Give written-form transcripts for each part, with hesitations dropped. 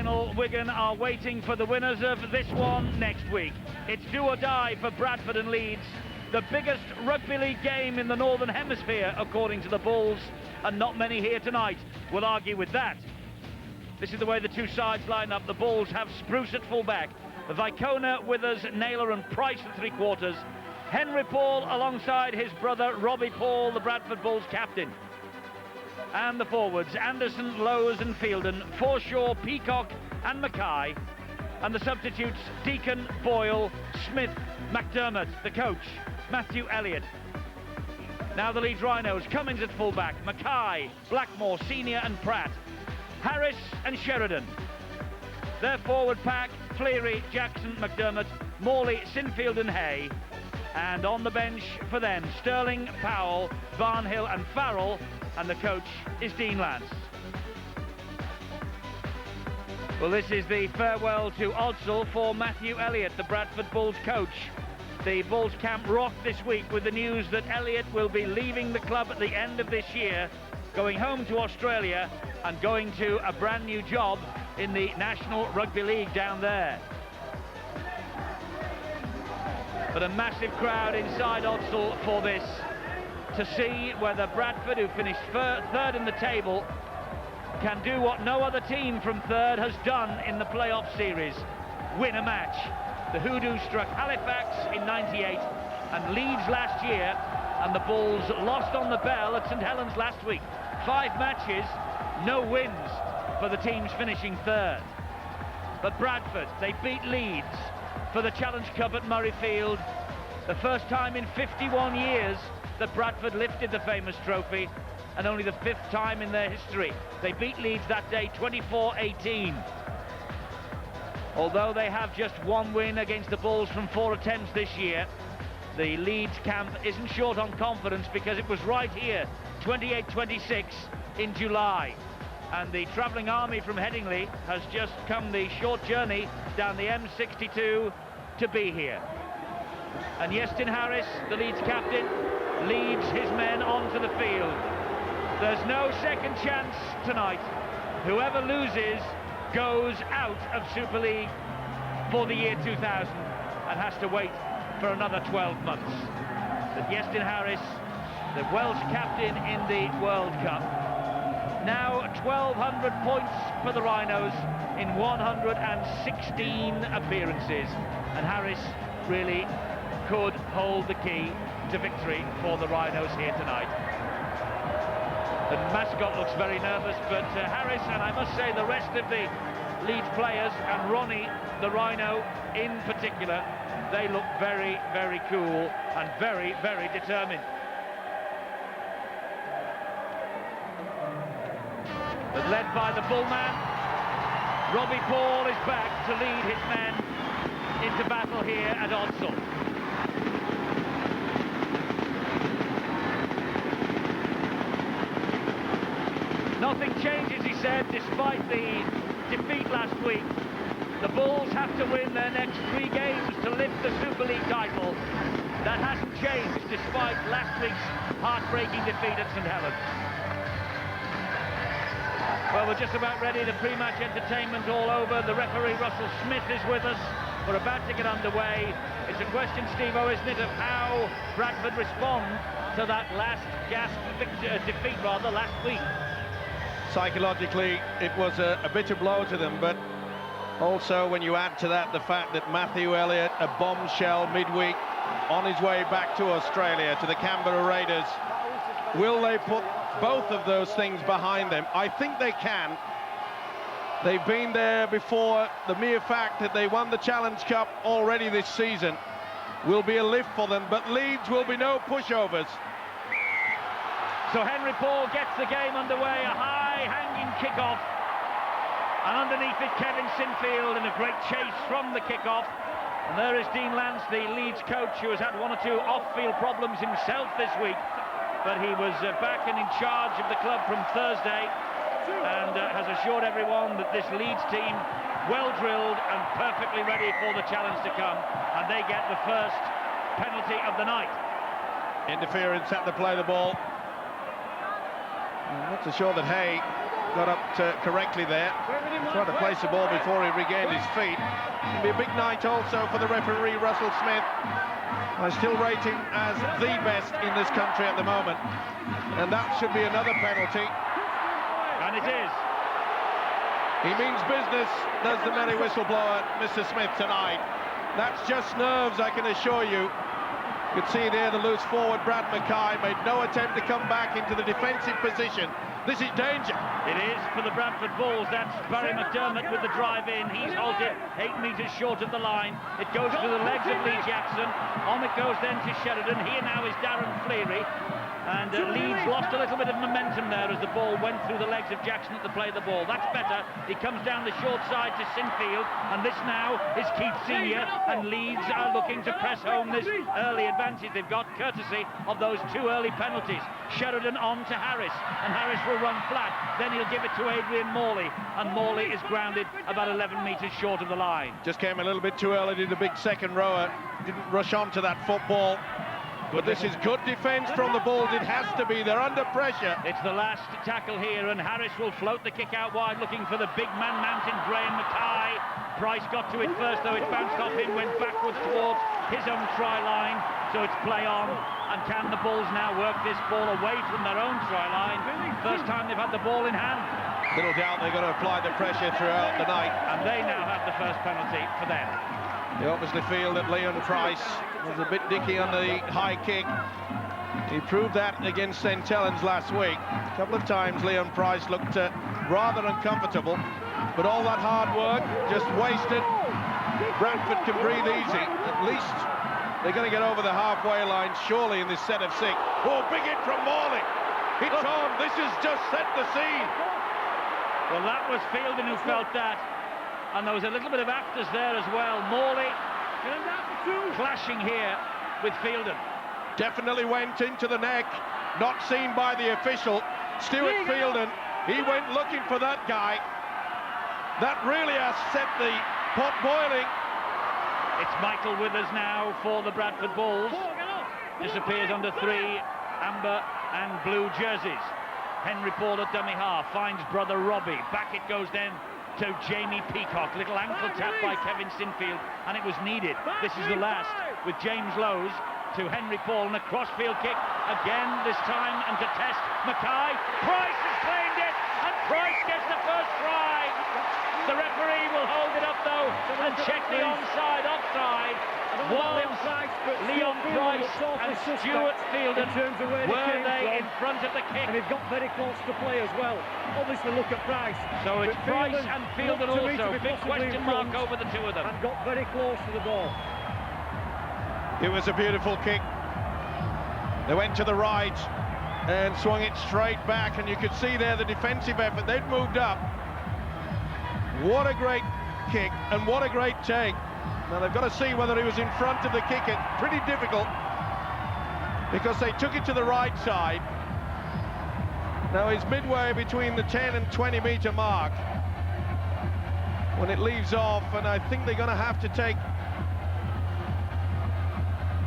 final, Wigan are waiting for the winners of this one next week. It's do or die for Bradford and Leeds, the biggest rugby league game in the Northern Hemisphere, according to the Bulls, and not many here tonight will argue with that. This is the way the two sides line up. The Bulls have Spruce at full-back, Vicona, Withers, Naylor and Price at three-quarters, Henry Paul alongside his brother Robbie Paul, the Bradford Bulls captain. And the forwards, Anderson, Lowes and Fielden, Forshaw, Peacock and Mackay. And the substitutes, Deacon, Boyle, Smith, McDermott, the coach, Matthew Elliott. Now the Leeds Rhinos, Cummins at full-back, Mackay, Blackmore, Senior and Pratt, Harris and Sheridan. Their forward pack, Fleary, Jackson, McDermott, Morley, Sinfield and Hay. And on the bench for them, Sterling, Powell, Barnhill and Farrell, and the coach is Dean Lance. Well, this is the farewell to Odsal for Matthew Elliott, the Bradford Bulls coach. The Bulls camp rocked this week with the news that Elliott will be leaving the club at the end of this year, going home to Australia and going to a brand new job in the National Rugby League down there. But a massive crowd inside Odsal for this, to see whether Bradford, who finished third in the table, can do what no other team from third has done in the playoff series, win a match. The Hoodoo struck Halifax in '98 and Leeds last year, and the Bulls lost on the bell at St Helens last week. 5 matches, no wins for the teams finishing third. But Bradford, they beat Leeds for the Challenge Cup at Murrayfield, the first time in 51 years that Bradford lifted the famous trophy, and only the 5th time in their history. They beat Leeds that day 24-18. Although they have just 1 win against the Bulls from 4 attempts this year, the Leeds camp isn't short on confidence, because it was right here, 28-26 in July. And the travelling army from Headingley has just come the short journey down the M62 to be here. And Iestyn Harris, the Leeds captain, leads his men onto the field. There's no second chance tonight. Whoever loses goes out of Super League for the year 2000 and has to wait for another 12 months. But Iestyn Harris, the Welsh captain in the World Cup, now 1,200 points for the Rhinos in 116 appearances. And Harris really could hold the key to victory for the Rhinos here tonight. The mascot looks very nervous, but Harris, and I must say the rest of the Leeds players, and Ronnie, the Rhino in particular, they look very, very cool and very, very determined. But led by the Bullman, Robbie Paul is back to lead his men into battle here at Odsal. Nothing changes, he said, despite the defeat last week. The Bulls have to win their next 3 games to lift the Super League title. That hasn't changed despite last week's heartbreaking defeat at St Helens. Well, we're just about ready. The pre-match entertainment all over. The referee, Russell Smith, is with us. We're about to get underway. It's a question, Steve-O, isn't it, of how Bradford respond to that last gasp defeat last week. Psychologically, it was a bitter blow to them, but also when you add to that the fact that Matthew Elliott, a bombshell midweek, on his way back to Australia, to the Canberra Raiders, will they put both of those things behind them? I think they can. They've been there before. The mere fact that they won the Challenge Cup already this season will be a lift for them, but Leeds will be no pushovers. So Henry Paul gets the game underway, a high-hanging kickoff, and underneath it Kevin Sinfield in a great chase from the kickoff. And there is Dean Lance, the Leeds coach, who has had 1 or 2 off-field problems himself this week, but he was back and in charge of the club from Thursday, and has assured everyone that this Leeds team, well-drilled and perfectly ready for the challenge to come, and they get the first penalty of the night. Interference at the play the ball. I'm not so sure that Hay got up correctly there. Tried to place the ball before he regained his feet. It'll be a big night also for the referee, Russell Smith. I still rate him as the best in this country at the moment. And that should be another penalty. And it is. He means business, does the merry whistleblower, Mr. Smith, tonight. That's just nerves, I can assure you. You could see there the loose forward, Brad Mackay, made no attempt to come back into the defensive position. This is danger. It is for the Bradford Bulls. That's Barry McDermott with the drive in. He's halted 8 metres short of the line. It goes to the legs of Lee Jackson. On it goes then to Sheridan. Here now is Darren Fleary. And Leeds lost a little bit of momentum there as the ball went through the legs of Jackson at the play of the ball. That's better. He comes down the short side to Sinfield, and this now is Keith Senior, and Leeds are looking to press home this early advantage they've got, courtesy of those 2 early penalties. Sheridan on to Harris, and Harris will run flat. Then he'll give it to Adrian Morley, and Morley is grounded about 11 metres short of the line. Just came a little bit too early, did a big second rower, didn't rush on to that football. But this is good defence from the Bulls. It has to be. They're under pressure. It's the last tackle here, and Harris will float the kick out wide, looking for the big man mountain, Graham Mackay. Price got to it first, though it bounced off him, went backwards towards his own try line. So it's play on. And can the Bulls now work this ball away from their own try line? First time they've had the ball in hand. Little doubt they're going to apply the pressure throughout the night. And they now have the first penalty for them. They obviously feel that Leon Price was a bit dicky on the high kick. He proved that against St Helens last week. A couple of times Leon Price looked rather uncomfortable, but all that hard work just wasted. Bradford can breathe easy. At least they're going to get over the halfway line, surely, in this set of 6. Oh, big hit from Morley. It's on. This has just set the scene. Well, that was Fielden who felt that. And there was a little bit of afters there as well. Morley clashing here with Fielden. Definitely went into the neck, not seen by the official. Stuart Fielden, he went looking for that guy. That really has set the pot boiling. It's Michael Withers now for the Bradford Bulls. Disappears under 3 amber and blue jerseys. Henry Paul at dummy half, finds brother Robbie. Back it goes then to Jamie Peacock. Little ankle tap by Kevin Sinfield, and it was needed. This is the last with James Lowes to Henry Paul, and a crossfield kick again this time, and to test Mackay. Price has claimed it, and Price gets the first try. The referee will hold it up though and check the onside offside. Was Leon Price and Stuart Fielden, were they in front of the kick? And they've got very close to play as well. Obviously look at Price. So it's Price and Fielden also. Big question mark over the 2 of them. And got very close to the ball. It was a beautiful kick. They went to the right and swung it straight back, and you could see there the defensive effort. They'd moved up. What a great kick, and what a great take. Now they've got to see whether he was in front of the kicker. Pretty difficult, because they took it to the right side. Now he's midway between the 10 and 20 metre mark when it leaves off, and I think they're going to have to take...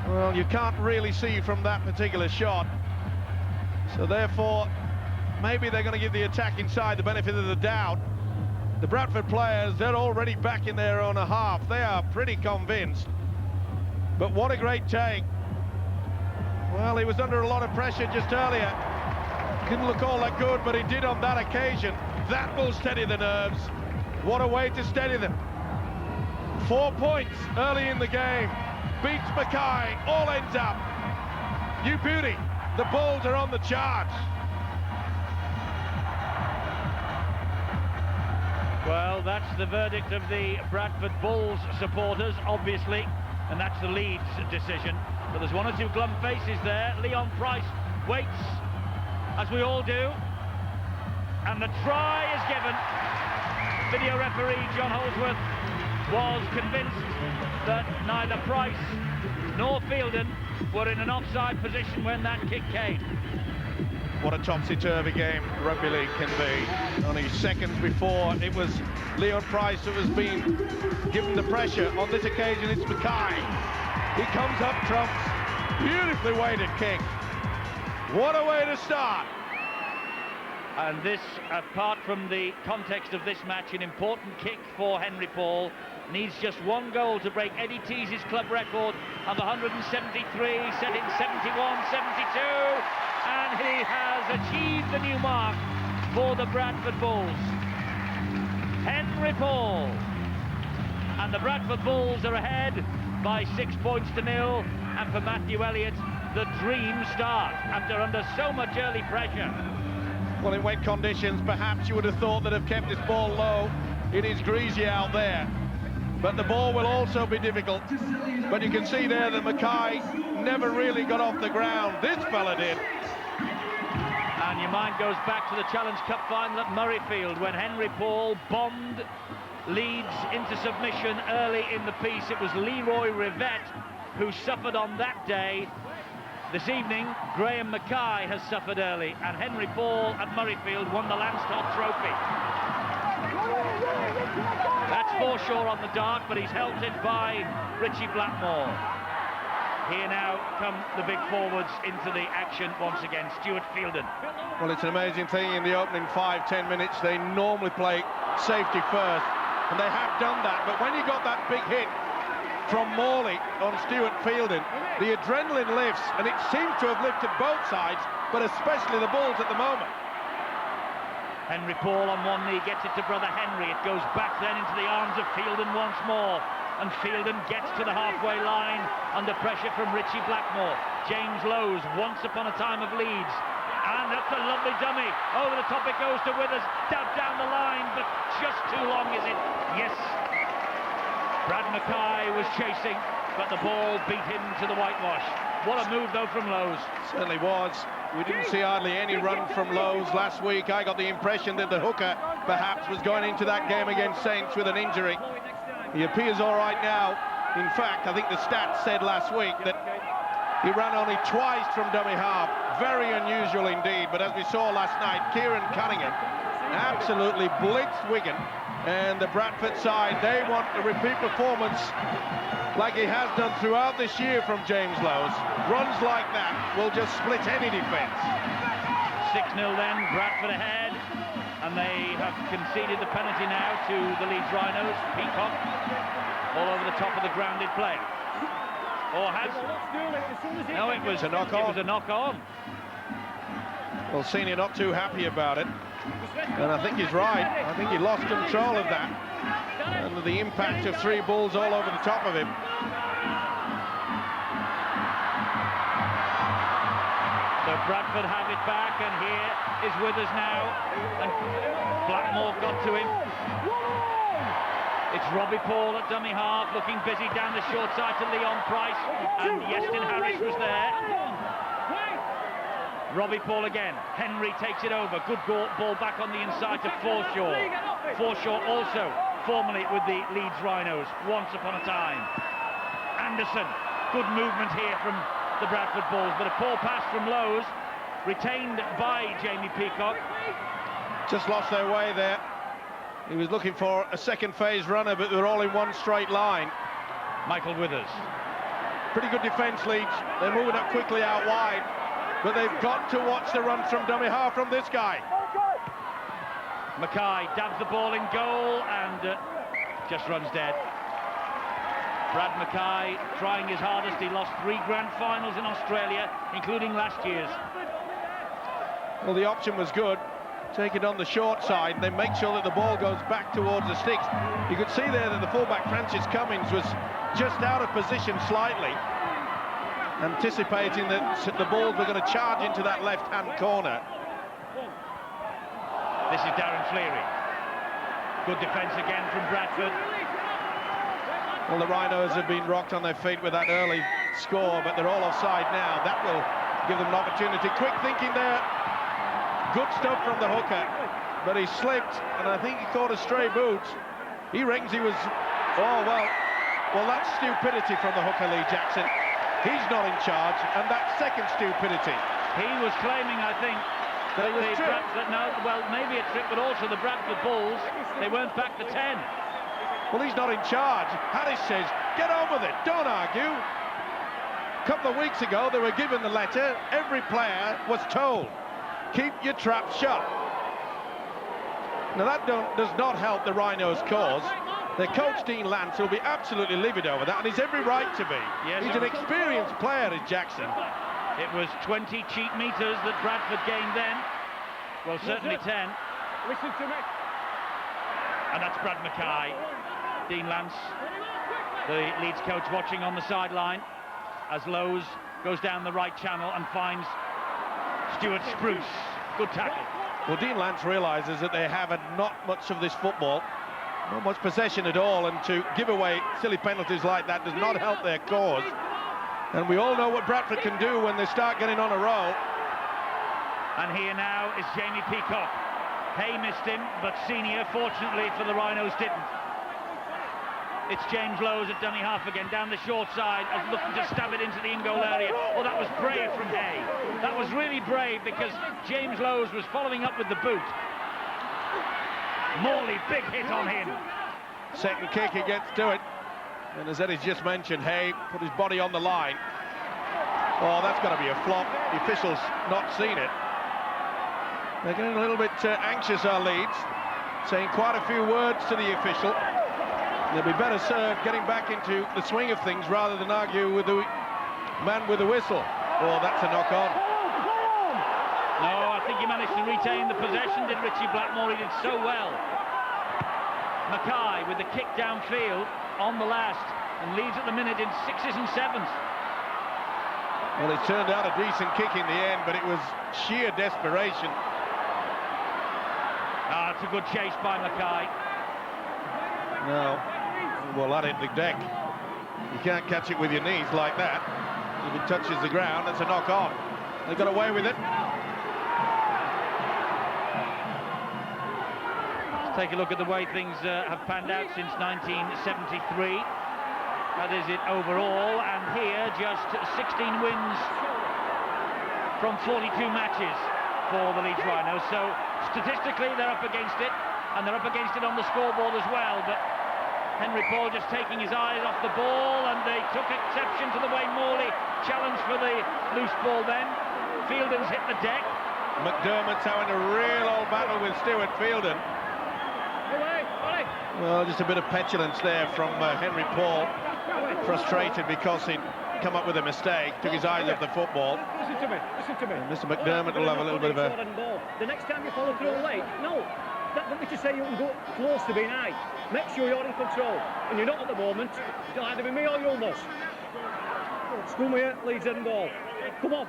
Well, you can't really see from that particular shot. So therefore, maybe they're going to give the attack inside the benefit of the doubt. The Bradford players, they're already back in their own half. They are pretty convinced. But what a great take. Well, he was under a lot of pressure just earlier. Didn't look all that good, but he did on that occasion. That will steady the nerves. What a way to steady them. 4 points early in the game. Beats Mackay, all ends up. You beauty, the Bulls are on the charge. Well, that's the verdict of the Bradford Bulls supporters, obviously, and that's the Leeds decision. But there's 1 or 2 glum faces there. Leon Price waits, as we all do, and the try is given. Video referee John Holdsworth was convinced that neither Price nor Fielden were in an offside position when that kick came. What a topsy-turvy game rugby league can be. Only seconds before, it was Leon Price that was being given the pressure. On this occasion, it's Mackay. He comes up trumps. Beautifully weighted kick. What a way to start. And this, apart from the context of this match, an important kick for Henry Paul. Needs just one goal to break Eddie Tease's club record of 173, set in 71-72, and he has achieved the new mark for the Bradford Bulls. Henry Paul. And the Bradford Bulls are ahead by 6 points to 0, and for Matthew Elliott, the dream start after under so much early pressure. Well, in wet conditions, perhaps you would have thought that have kept this ball low. It is greasy out there, but the ball will also be difficult. But you can see there that Mackay never really got off the ground. This fella did. And your mind goes back to the Challenge Cup final at Murrayfield when Henry Paul bombed Leeds into submission early in the piece. It was Leroy Rivette who suffered on that day. This evening, Graham Mackay has suffered early, and Henry Paul at Murrayfield won the Lansdowne Trophy. That's Forshaw on the dart, but he's helped it by Richie Blackmore. Here now come the big forwards into the action once again. Stuart Fielden. Well, it's an amazing thing. In the opening 5-10 minutes, they normally play safety first, and they have done that. But when you got that big hit from Morley on Stuart Fielden, the adrenaline lifts, and it seems to have lifted both sides, but especially the Bulls at the moment. Henry Paul on one knee gets it to brother Henry. It goes back then into the arms of Fielden once more, and Fielden gets to the halfway line under pressure from Richie Blackmore. James Lowes, once upon a time of Leeds, and that's a lovely dummy. Over the top it goes to Withers, down the line, but just too long, is it? Yes. Brad Mackay was chasing, but the ball beat him to the whitewash. What a move, though, from Lowes. Certainly was. We didn't see hardly any run from Lowes last week. I got the impression that the hooker, perhaps, was going into that game against Saints with an injury. He appears all right now. In fact, I think the stats said last week that he ran only twice from dummy half. Very unusual indeed. But as we saw last night, Kieran Cunningham absolutely blitzed Wigan. And the Bradford side, they want a repeat performance like he has done throughout this year from James Lowes. Runs like that will just split any defence. 6-0 then, Bradford ahead, and they have conceded the penalty now to the Leeds Rhinos. Peacock all over the top of the grounded player. Or has... No, it was a knock-on. It was a knock-on. Well, Senior not too happy about it. And I think he's right. I think he lost control of that. And the impact of 3 Bulls all over the top of him. So Bradford have it back, and here is Withers now. And Blackmore got to him. It's Robbie Paul at dummy half, looking busy down the short side to Leon Price. And Yestin Harris was there. Robbie Paul again. Henry takes it over. Good ball back on the inside to Forshaw. Forshaw also formerly with the Leeds Rhinos once upon a time. Anderson. Good movement here from the Bradford Bulls, but a poor pass from Lowes, retained by Jamie Peacock. Just lost their way there. He was looking for a second phase runner, but they're all in one straight line. Michael Withers. Pretty good defence, Leeds. They're moving up quickly out wide. But they've got to watch the runs from dummy half from this guy. Mackay dabs the ball in goal and just runs dead. Brad Mackay trying his hardest. He lost 3 grand finals in Australia, including last year's. Well, the option was good. Take it on the short side, then make sure that the ball goes back towards the sticks. You could see there that the fullback Francis Cummings was just out of position slightly, anticipating that the Bulls were going to charge into that left-hand corner. This is Darren Fleary. Good defence again from Bradford. Well, the Rhinos have been rocked on their feet with that early score, but they're all offside now. That will give them an opportunity. Quick thinking there. Good stuff from the hooker, but he slipped, and I think he caught a stray boot. He reckons he was... Oh, well, that's stupidity from the hooker, Lee Jackson. He's not in charge, and that's second stupidity. He was claiming, I think, that the Bradford, no, well, maybe a trip, but also the Bradford Bulls, they weren't back to 10. Well, he's not in charge. Harris says, get on with it, don't argue. A couple of weeks ago, they were given the letter. Every player was told, keep your trap shut. Now that does not help the Rhinos' cause. Their coach, Dean Lance, will be absolutely livid over that, and he's every right to be. Yes, he's an experienced player, is Jackson. It was 20 cheap meters that Bradford gained then. Well, certainly 10. Listen to me. And that's Brad Mackay. Dean Lance, the Leeds coach, watching on the sideline as Lowe's goes down the right channel and finds Stuart Spruce. Good tackle. Well, Dean Lance realises that they have not much of this football, not much possession at all, and to give away silly penalties like that does not help their cause. And we all know what Bradford can do when they start getting on a roll. And here now is Jamie Peacock. Hay missed him, but Senior, fortunately for the Rhinos, didn't. It's James Lowe's at dummy half again, down the short side, as looking to stab it into the in-goal area. Oh, that was brave from Hay. That was really brave, because James Lowe's was following up with the boot. Morley, big hit on him. Second kick, he gets to it. And as Eddie's just mentioned, Hay put his body on the line. Oh, that's got to be a flop. The official's not seen it. They're getting a little bit anxious, our Leeds, saying quite a few words to the official. They'll be better served getting back into the swing of things rather than argue with the man with the whistle. Oh, that's a knock-on. No, I think he managed to retain the possession, did Richie Blackmore. He did so well. Mackay with the kick downfield on the last, and Leeds at the minute in 6s and 7s. Well, it turned out a decent kick in the end, but it was sheer desperation. Ah, it's a good chase by Mackay. No. Well, that hit the deck. You can't catch it with your knees like that. If it touches the ground, that's a knock-on. They got away with it. Let's take a look at the way things have panned out since 1973. That is it overall, and here just 16 wins from 42 matches for the Leeds Rhinos. So statistically they're up against it, and they're up against it on the scoreboard as well. But Henry Paul just taking his eyes off the ball, and they took exception to the way Morley challenged for the loose ball then. Fielden's hit the deck. McDermott's having a real old battle with Stuart Fielden. Well, just a bit of petulance there from Henry Paul. Frustrated because he'd come up with a mistake, took his eyes off the football. Listen to me, listen to me. And Mr. McDermott will have a little bit of a... The next time you follow through late, no. That don't mean to say you can go close to being high. Make sure you're in control. And you're not at the moment. It'll either be me or you'll miss. Screw me here, Leeds end ball. Come on.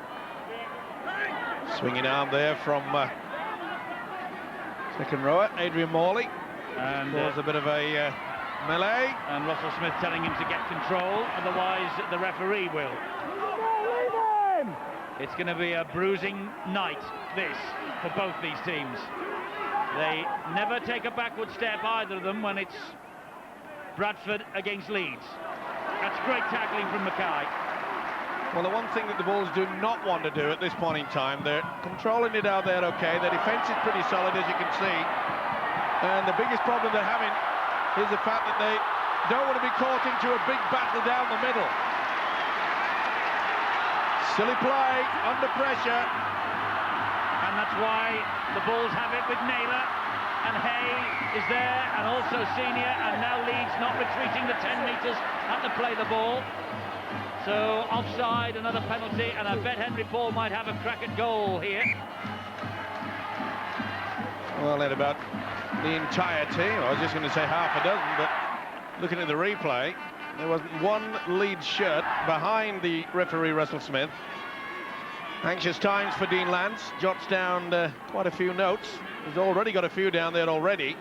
Swinging arm there from second rower, Adrian Morley. And there's a bit of a melee. And Russell Smith telling him to get control, otherwise the referee will. It's going to be a bruising night, this, for both these teams. They never take a backward step, either of them, when it's Bradford against Leeds. That's great tackling from Mackay. Well, the one thing that the Bulls do not want to do at this point in time, they're controlling it out there, okay. Their defence is pretty solid, as you can see. And the biggest problem they're having is the fact that they don't want to be caught into a big battle down the middle. Silly play, under pressure. And that's why the Bulls have it with Naylor. And Hay is there, and also Senior, and now Leeds not retreating the 10 metres, have to play the ball. So offside, another penalty, and I bet Henry Paul might have a crack at goal here. Well, at about the entire team, I was just going to say half a dozen, but looking at the replay, there wasn't one Leeds shirt behind the referee, Russell Smith. Anxious times for Dean Lance, jots down quite a few notes. He's already got a few down there already.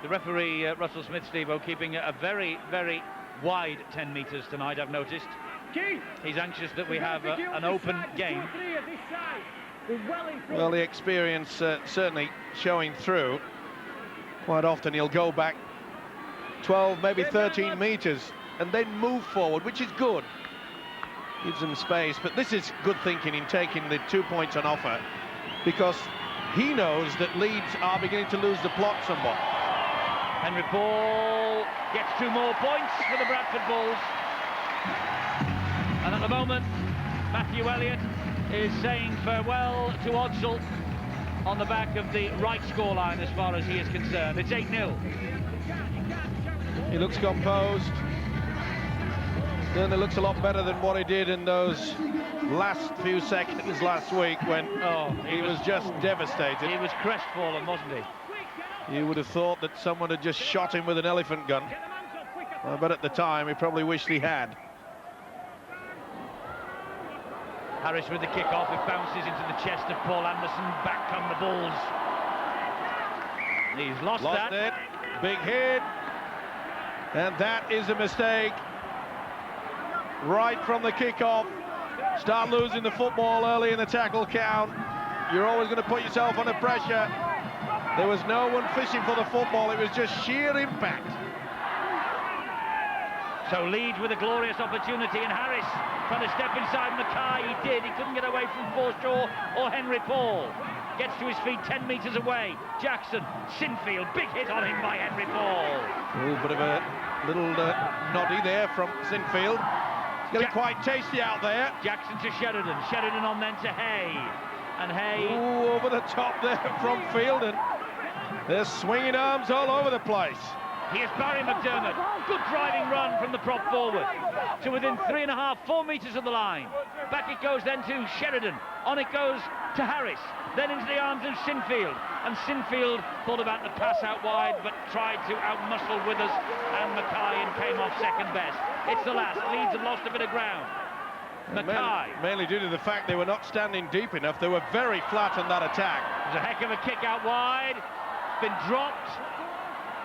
The referee, Russell Smith, Steve-O, keeping a very, very wide 10 metres tonight, I've noticed. He's anxious that we have an open game. Well, the experience certainly showing through. Quite often he'll go back 12, maybe 13 metres and then move forward, which is good. Gives them space, but this is good thinking in taking the 2 points on offer, because he knows that Leeds are beginning to lose the plot somewhat. Henry Paul gets 2 more points for the Bradford Bulls. And at the moment, Matthew Elliott is saying farewell to Odsal on the back of the right scoreline as far as he is concerned. It's 8-0. He looks composed. Certainly looks a lot better than what he did in those last few seconds last week when he was just devastated. He was crestfallen, wasn't he? You would have thought that someone had just shot him with an elephant gun. But at the time, he probably wished he had. Harris with the kick-off, it bounces into the chest of Paul Anderson. Back come the Bulls. He's lost that. It. Big hit. And that is a mistake. Right from the kick-off. Start losing the football early in the tackle count. You're always going to put yourself under pressure. There was no one fishing for the football. It was just sheer impact. So Leeds with a glorious opportunity, and Harris trying to step inside Mackay. He did. He couldn't get away from Forshaw or Henry Paul. Gets to his feet 10 metres away. Jackson, Sinfield, big hit on him by Henry Paul. A bit of a little noddy there from Sinfield. It's getting quite tasty out there. Jackson to Sheridan. Sheridan on then to Hay. And Hay... Ooh, over the top there from Field, and they're swinging arms all over the place. Here's Barry McDermott. Good driving run from the prop forward to within 3.5, 4 metres of the line. Back it goes then to Sheridan. On it goes to Harris. Then into the arms of Sinfield. And Sinfield thought about the pass out wide, but tried to outmuscle Withers and Mackay and came off second best. It's the last. Leeds have lost a bit of ground. Mackay. Mainly due to the fact they were not standing deep enough. They were very flat on that attack. There's a heck of a kick out wide. Been dropped.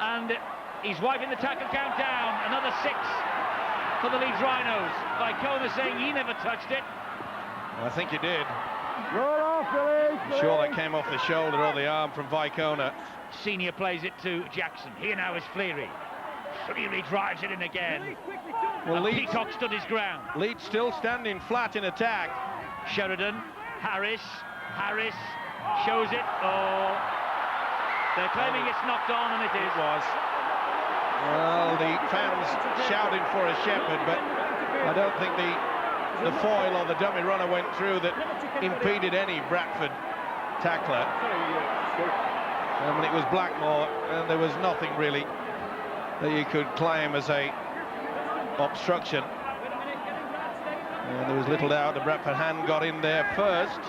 And he's wiping the tackle count down. Another 6 for the Leeds Rhinos. Vicona saying he never touched it. I think he did. I'm sure that came off the shoulder or the arm from Vicona. Senior plays it to Jackson. Here now is Fleary. Fleary drives it in again. Well, Leeds, Peacock stood his ground. Leeds still standing flat in attack. Sheridan, Harris shows it. Oh, they're claiming it's knocked on, and it is. It was. Well, the fans shouting for a shepherd, but I don't think the foil or the dummy runner went through that impeded any Bradford tackler. I mean, it was Blackmore, and there was nothing really that you could claim as a obstruction. And there was little doubt the Bradford hand got in there first.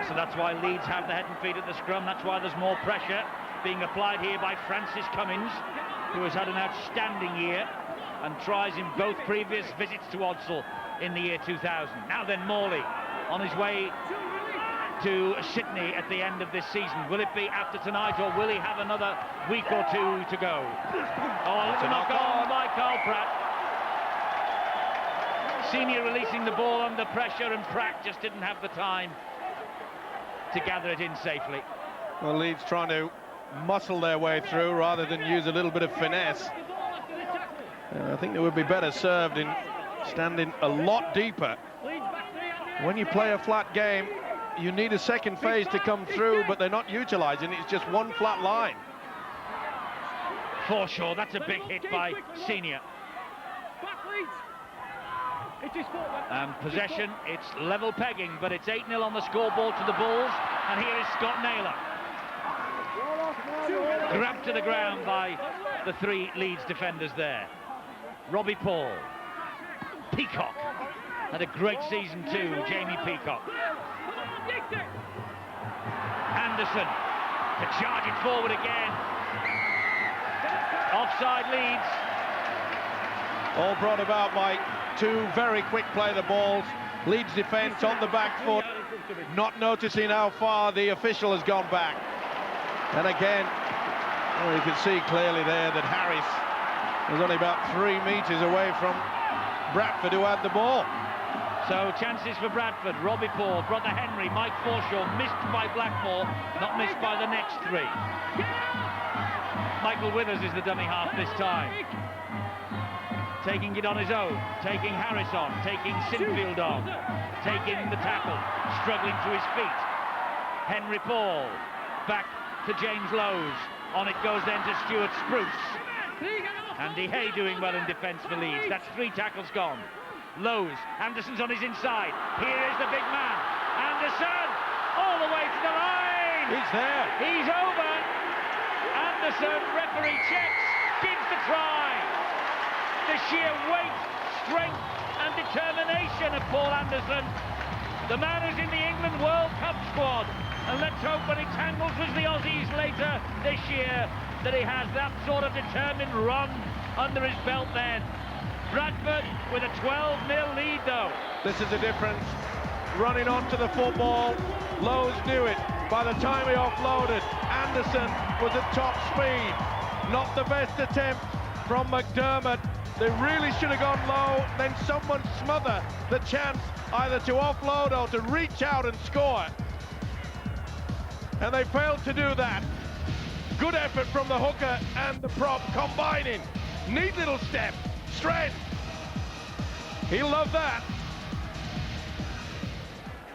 So that's why Leeds have the head and feet at the scrum. That's why there's more pressure being applied here by Francis Cummins, who has had an outstanding year and tries in both previous visits to Odsal in the year 2000. Now then, Morley on his way to Sydney at the end of this season. Will it be after tonight, or will he have another week or two to go? Oh, it's a knock on by Carl Pratt. Senior releasing the ball under pressure, and Pratt just didn't have the time to gather it in safely. Well, Leeds trying to muscle their way through rather than use a little bit of finesse. I think they would be better served in standing a lot deeper. When you play a flat game, you need a second phase to come through, but they're not utilising it. It's just one flat line. Forshaw, that's a big hit by Senior. Possession, it's level pegging, but it's 8-0 on the scoreboard to the Bulls, and here is Scott Naylor. Grabbed to the ground by the 3 Leeds defenders there. Robbie Paul. Peacock had a great season too, Jamie Peacock. Anderson to charge it forward again. Offside Leeds. All brought about by 2 very quick play the balls. Leeds defence on the back foot, not noticing how far the official has gone back. And again, well, you can see clearly there that Harris was only about 3 metres away from Bradford, who had the ball. So chances for Bradford. Robbie Paul, Brother Henry, Mike Forshaw, missed by Blackmore, not missed by the next 3. Michael Withers is the dummy half this time. Taking it on his own, taking Harris on, taking Sinfield on, taking the tackle, struggling to his feet. Henry Paul, back to James Lowes. On it goes then to Stuart Spruce. Andy Hay doing well in defence for Leeds. That's 3 tackles gone. Lowes, Anderson's on his inside. Here is the big man, Anderson. Oh, all the way to the line. He's there. He's over. Anderson, referee checks, gives the try. The sheer weight, strength and determination of Paul Anderson. The man is in the England World Cup squad. And let's hope when he tangles with the Aussies later this year that he has that sort of determined run under his belt then. Bradford with a 12-0 lead though. This is the difference. Running onto the football, Lowe's knew it. By the time he offloaded, Anderson was at top speed. Not the best attempt from McDermott. They really should have gone low, then someone smother the chance either to offload or to reach out and score. And they failed to do that. Good effort from the hooker and the prop combining. Neat little step, strength. He'll love that.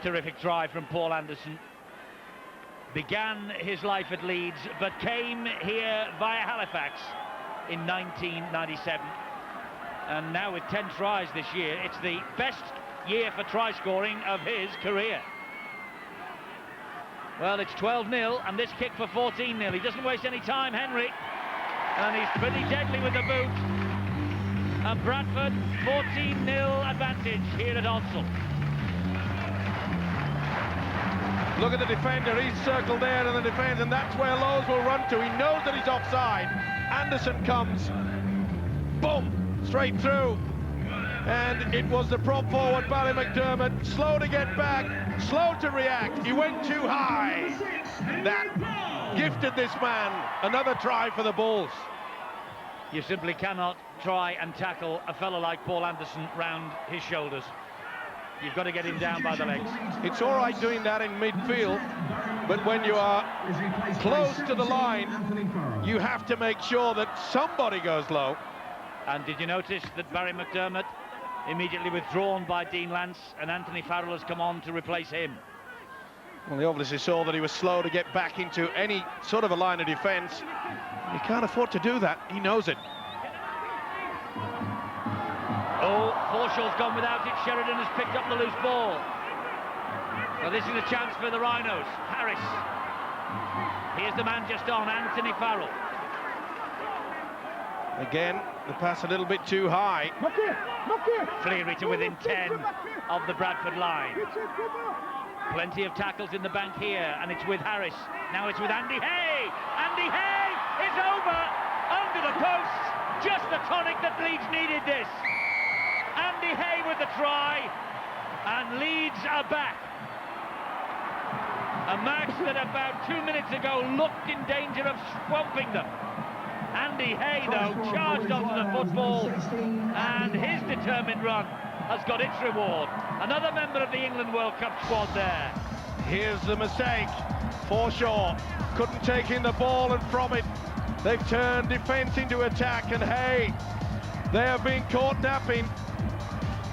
Terrific try from Paul Anderson. Began his life at Leeds, but came here via Halifax in 1997. And now with 10 tries this year, it's the best year for try scoring of his career. Well, it's 12-0, and this kick for 14-0. He doesn't waste any time, Henry. And he's pretty deadly with the boot. And Bradford, 14-0 advantage here at Onsell. Look at the defender, he's circled there in the defence, and that's where Lowe's will run to. He knows that he's offside. Anderson comes, boom, straight through. And it was the prop forward, Barry McDermott, slow to get back, slow to react. He went too high. That gifted this man another try for the Bulls. You simply cannot try and tackle a fellow like Paul Anderson round his shoulders. You've got to get him down by the legs. It's all right doing that in midfield, but when you are close to the line, you have to make sure that somebody goes low. And did you notice that Barry McDermott immediately withdrawn by Dean Lance, and Anthony Farrell has come on to replace him? Well, he obviously saw that he was slow to get back into any sort of a line of defence. He can't afford to do that. He knows it. Oh, Forshaw's gone without it. Sheridan has picked up the loose ball. So this is a chance for the Rhinos. Harris. Here's the man just on, Anthony Farrell. Again, the pass a little bit too high. Cleary to within 10 of the Bradford line. Plenty of tackles in the bank here, and it's with Harris. Now it's with Andy Hay. Andy Hay is over, under the post. Just the tonic that Leeds needed this. Andy Hay with the try, and Leeds are back. A match that about 2 minutes ago looked in danger of swamping them. Andy Hay, though, charged onto the football, and his determined run has got its reward. Another member of the England World Cup squad there. Here's the mistake. Forshaw couldn't take in the ball, and from it, they've turned defence into attack, and Hay, they have been caught napping.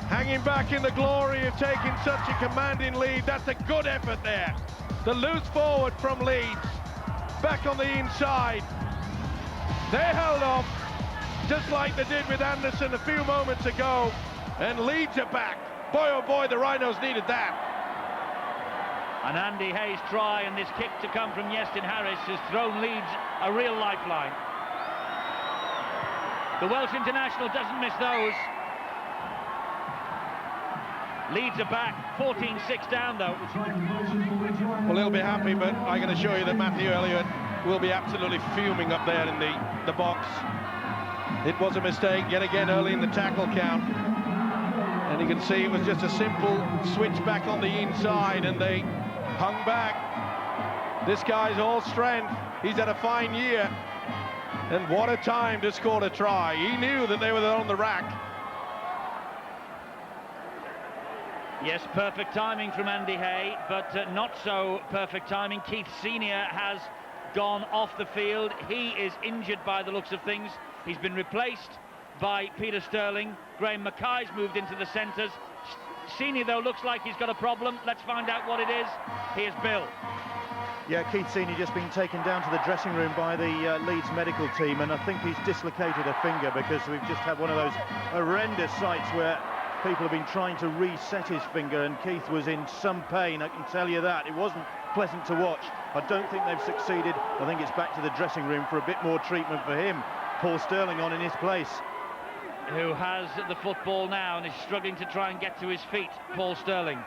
Hanging back in the glory of taking such a commanding lead. That's a good effort there. The loose forward from Leeds. Back on the inside. They held off, just like they did with Anderson a few moments ago. And Leeds are back. Boy, oh boy, the Rhinos needed that. And Andy Hay's try and this kick to come from Iestyn Harris has thrown Leeds a real lifeline. The Welsh international doesn't miss those. Leeds are back, 14-6 down though. Well, he'll be happy, but I can assure you that Matthew Elliott will be absolutely fuming up there in the box. It was a mistake yet again early in the tackle count. And you can see it was just a simple switch back on the inside, and they hung back. This guy's all strength. He's had a fine year. And what a time to score a try. He knew that they were on the rack. Yes, perfect timing from Andy Hay, but not so perfect timing. Keith Senior has gone off the field. He is injured by the looks of things. He's been replaced by Peter Sterling. Graham Mackay's moved into the centres. Senior, though, looks like he's got a problem. Let's find out what it is. Here's Bill. Yeah, Keith Senior just been taken down to the dressing room by the Leeds medical team, and I think he's dislocated a finger, because we've just had one of those horrendous sights where people have been trying to reset his finger, and Keith was in some pain, I can tell you that. It wasn't pleasant to watch. I don't think they've succeeded. I think it's back to the dressing room for a bit more treatment for him. Paul Sterling on in his place. Who has the football now and is struggling to try and get to his feet, Paul Sterling.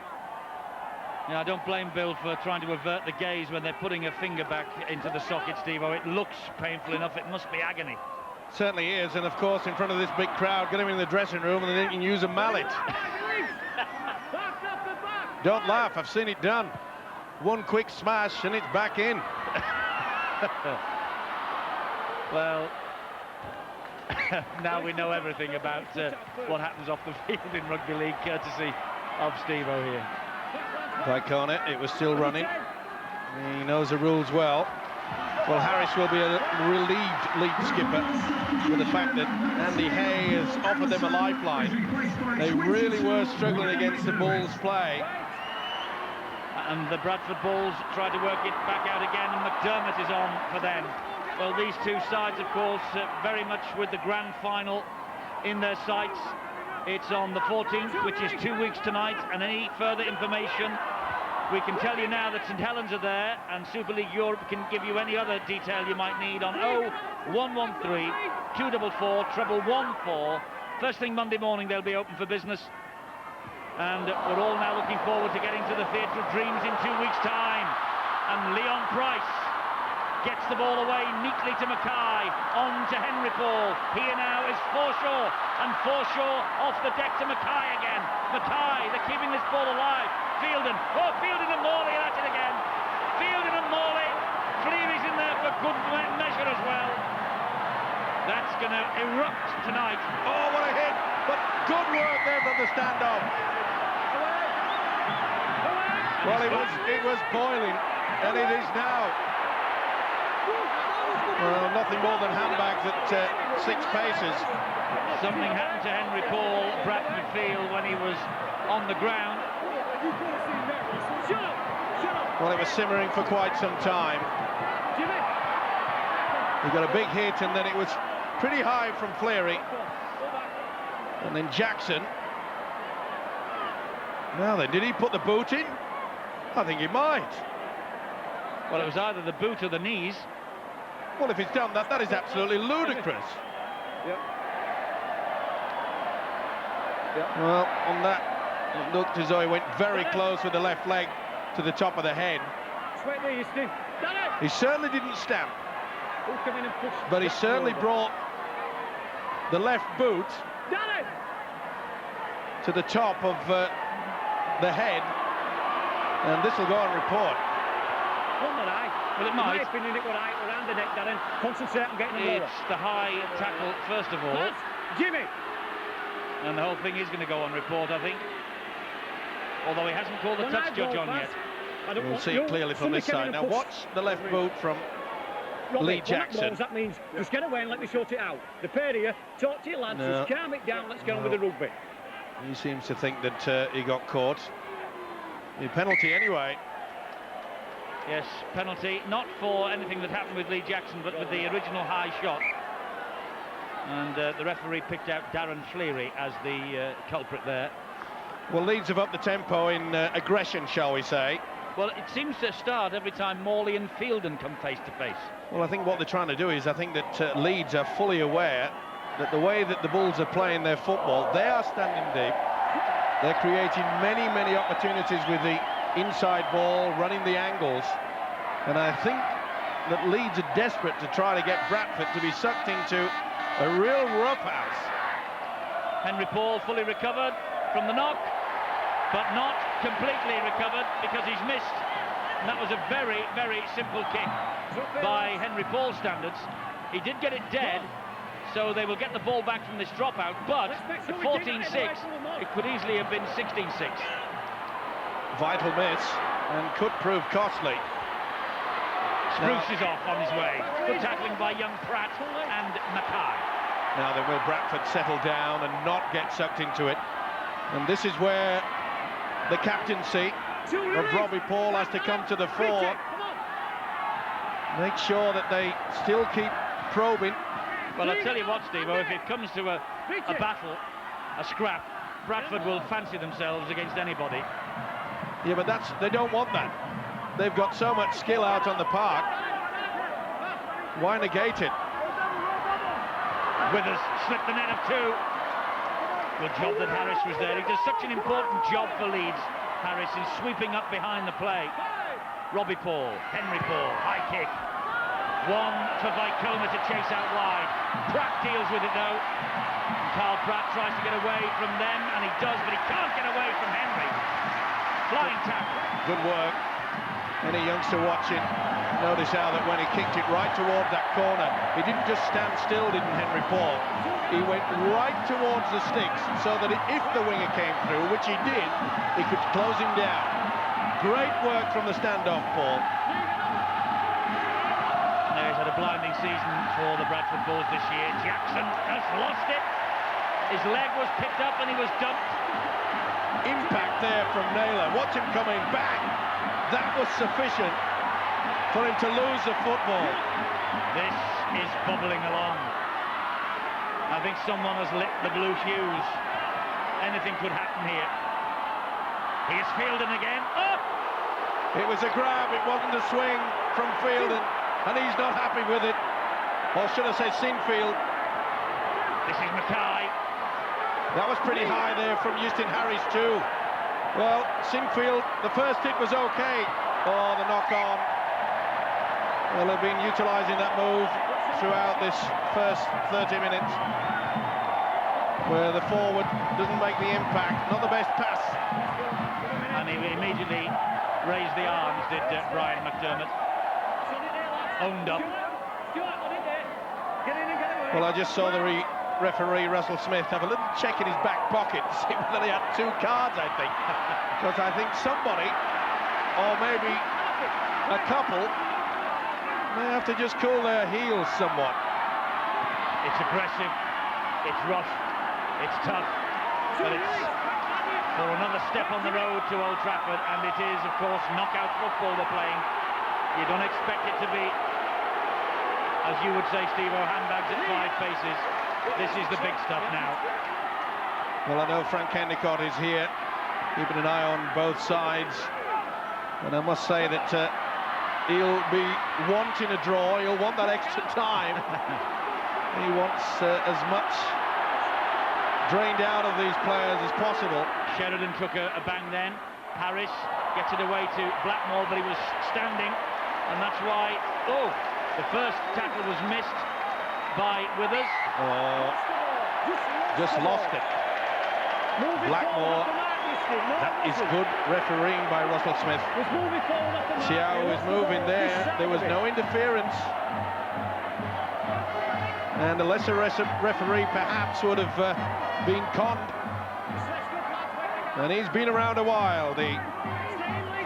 I don't blame Bill for trying to avert the gaze when they're putting a finger back into the socket, Steve-O. It looks painful enough, it must be agony. Certainly is, and of course in front of this big crowd, get him in the dressing room and then he can use a mallet. Don't laugh, I've seen it done. One quick smash and it's back in. Well, now we know everything about what happens off the field in rugby league, courtesy of Steve-O here. By Cornet, it was still running. He knows the rules well. Well, Harris will be a relieved Leeds skipper with the fact that Andy Hay has offered them a lifeline. They really were struggling against the Bulls' play. And the Bradford Bulls tried to work it back out again, and McDermott is on for them. Well, these two sides, of course, very much with the grand final in their sights. It's on the 14th, which is 2 weeks tonight, and any further information, we can tell you now that St Helens are there, and Super League Europe can give you any other detail you might need on 0113 244 114. First thing Monday morning, they'll be open for business. And we're all now looking forward to getting to the Theatre of Dreams in 2 weeks' time. And Leon Price gets the ball away neatly to Mackay, on to Henry Paul. Here now is Forshaw, and Forshaw off the deck to Mackay again. Mackay, they're keeping this ball alive. Fielden, Fielden and Morley are at it again. Fielden and Morley. Cleary's in there for good measure as well. That's going to erupt tonight. Oh, what a hit! But good work there from the standoff. Well, it was boiling, and it is now. Well, nothing more than handbags at 6 paces. Something happened to Henry Paul, Bradford Field, when he was on the ground. Well, it was simmering for quite some time. He got a big hit, and then it was pretty high from Fleary. And then Jackson. Now then, did he put the boot in? I think he might. Well, it was either the boot or the knees. Well, if he's done that, that is absolutely ludicrous. Yep. Well, on that, it looked as though he went very close with the left leg to the top of the head. He certainly didn't stamp, but he certainly brought the left boot to the top of the head, and this will go on report. Well, it might. Around the neck, Darren. Concentrate on getting him lower. It's the high tackle, first of all. Jimmy! And the whole thing is going to go on report, I think. Although he hasn't called the touch judge on yet. We'll see it clearly from this side. Now watch the left boot from Lee Jackson. That means just get away and let me sort it out. The pair of you, talk to your lads, just calm it down, let's get on with the rugby. He seems to think that he got caught. The penalty anyway. Yes, penalty, not for anything that happened with Lee Jackson, but with the original high shot. And the referee picked out Darren Fleary as the culprit there. Well, Leeds have upped the tempo in aggression, shall we say. Well, it seems to start every time Morley and Fielden come face to face. Well, I think what they're trying to do is, I think that Leeds are fully aware that the way that the Bulls are playing their football, they are standing deep. They're creating many, many opportunities with the inside ball, running the angles. And I think that Leeds are desperate to try to get Bradford to be sucked into a real roughhouse. Henry Paul fully recovered from the knock, but not completely recovered because he's missed. And that was a very, very simple kick by Henry Paul standards. He did get it dead, so they will get the ball back from this dropout, but at 14-6, it could easily have been 16-6. Vital miss, and could prove costly. Spruce is off on his way. Good tackling by young Pratt and Mackay. Now then, will Bradford settle down and not get sucked into it? And this is where the captaincy of Robbie Paul has to come to the fore. Make sure that they still keep probing. Well, I'll tell you what, Steve, if it comes to a battle, a scrap, Bradford will fancy themselves against anybody. Yeah, but they don't want that. they've got so much skill out on the park. Why negate it? Withers slipped the net of two. Good job that Harris was there. He does such an important job for Leeds, Harris, in sweeping up behind the play. Robbie Paul, Henry Paul, high kick. One for Vicoma to chase out wide. Pratt deals with it though. And Carl Pratt tries to get away from them, and he does, but he can't get away from Henry. Flying tackle. Good work. Any youngster watching notice how that when he kicked it right towards that corner, he didn't just stand still, didn't Henry Paul? He went right towards the sticks so that if the winger came through, which he did, he could close him down. Great work from the standoff, Paul. He's had a blinding season for the Bradford Bulls this year. Jackson has lost it. His leg was picked up and he was dumped. Impact there from Naylor. Watch him coming back. That was sufficient for him to lose the football. This is bubbling along. I think someone has lit the blue fuse. Anything could happen here. Here's Fielden again. Oh! It was a grab, it wasn't a swing from Fielden, and he's not happy with it. Or should I say Sinfield. This is Mackay. That was pretty high there from Houston Harris too. Well, Sinfield, the first hit was okay. Oh, the knock-on. Well, they've been utilising that move throughout this first 30 minutes, where the forward doesn't make the impact. Not the best pass. And he immediately raised the arms, did Brian McDermott. Owned up. Well, I just saw the referee Russell Smith have a little check in his back pocket to see whether he had two cards, I think. Because I think somebody, or maybe a couple, may have to just cool their heels somewhat. It's aggressive, it's rough, it's tough, but it's for another step on the road to Old Trafford, and it is, of course, knockout football they're playing. You don't expect it to be, as you would say, Steve-O, handbags at five paces. This is the big stuff now. Well, I know Frank Endicott is here, keeping an eye on both sides, and I must say that he'll be wanting a draw. He'll want that extra time. He wants as much drained out of these players as possible. Sheridan took a bang then. Harris gets it away to Blackmore, but he was standing, and that's why, oh, the first tackle was missed by Withers. Oh, just lost it. Blackmore, that is good refereeing by Russell Smith. See how he was moving there. There was no interference. And a lesser referee perhaps would have been conned. And he's been around a while, the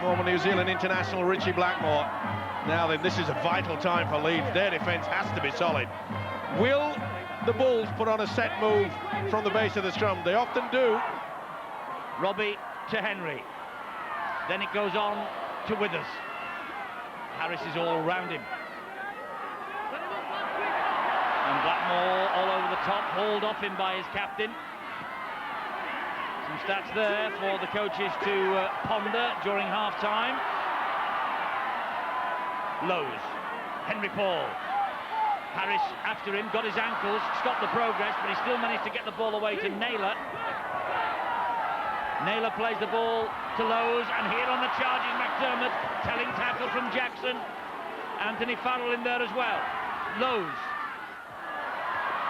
former New Zealand international Richie Blackmore. Now then, this is a vital time for Leeds. Their defence has to be solid. Will the Bulls put on a set move from the base of the scrum? They often do. Robbie to Henry. Then it goes on to Withers. Harris is all around him. And Blackmore all over the top, hauled off him by his captain. Some stats there for the coaches to ponder during half-time. Lowe's, Henry Paul. Harris after him, got his ankles, stopped the progress, but he still managed to get the ball away to Naylor. Naylor plays the ball to Lowe's, and here on the charge is McDermott, telling tackle from Jackson. Anthony Farrell in there as well. Lowe's.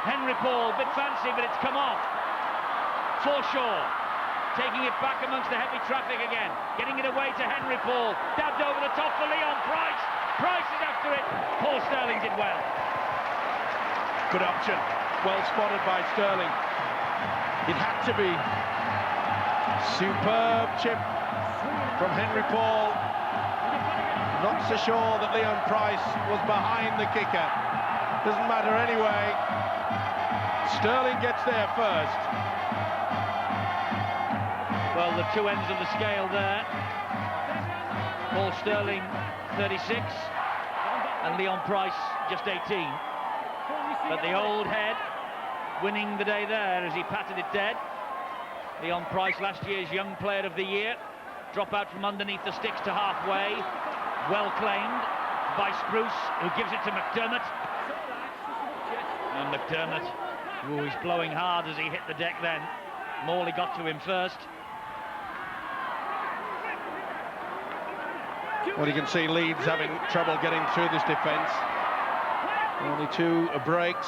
Henry Paul, bit fancy, but it's come off. Forshaw, taking it back amongst the heavy traffic again, getting it away to Henry Paul, dabbed over the top for Leon Price. Price is after it. Paul Sterling did well. Good option, well spotted by Sterling. It had to be. Superb chip from Henry Paul. Not so sure that Leon Price was behind the kicker. Doesn't matter anyway. Sterling gets there first. Well, the two ends of the scale there. Paul Sterling, 36, and Leon Price, just 18. But the old head winning the day there as he patted it dead. Leon Price, last year's Young Player of the Year. Drop out from underneath the sticks to halfway. Well claimed by Spruce, who gives it to McDermott. And McDermott, ooh, he's blowing hard as he hit the deck then. Morley got to him first. Well, you can see Leeds having trouble getting through this defence. Only 2 breaks.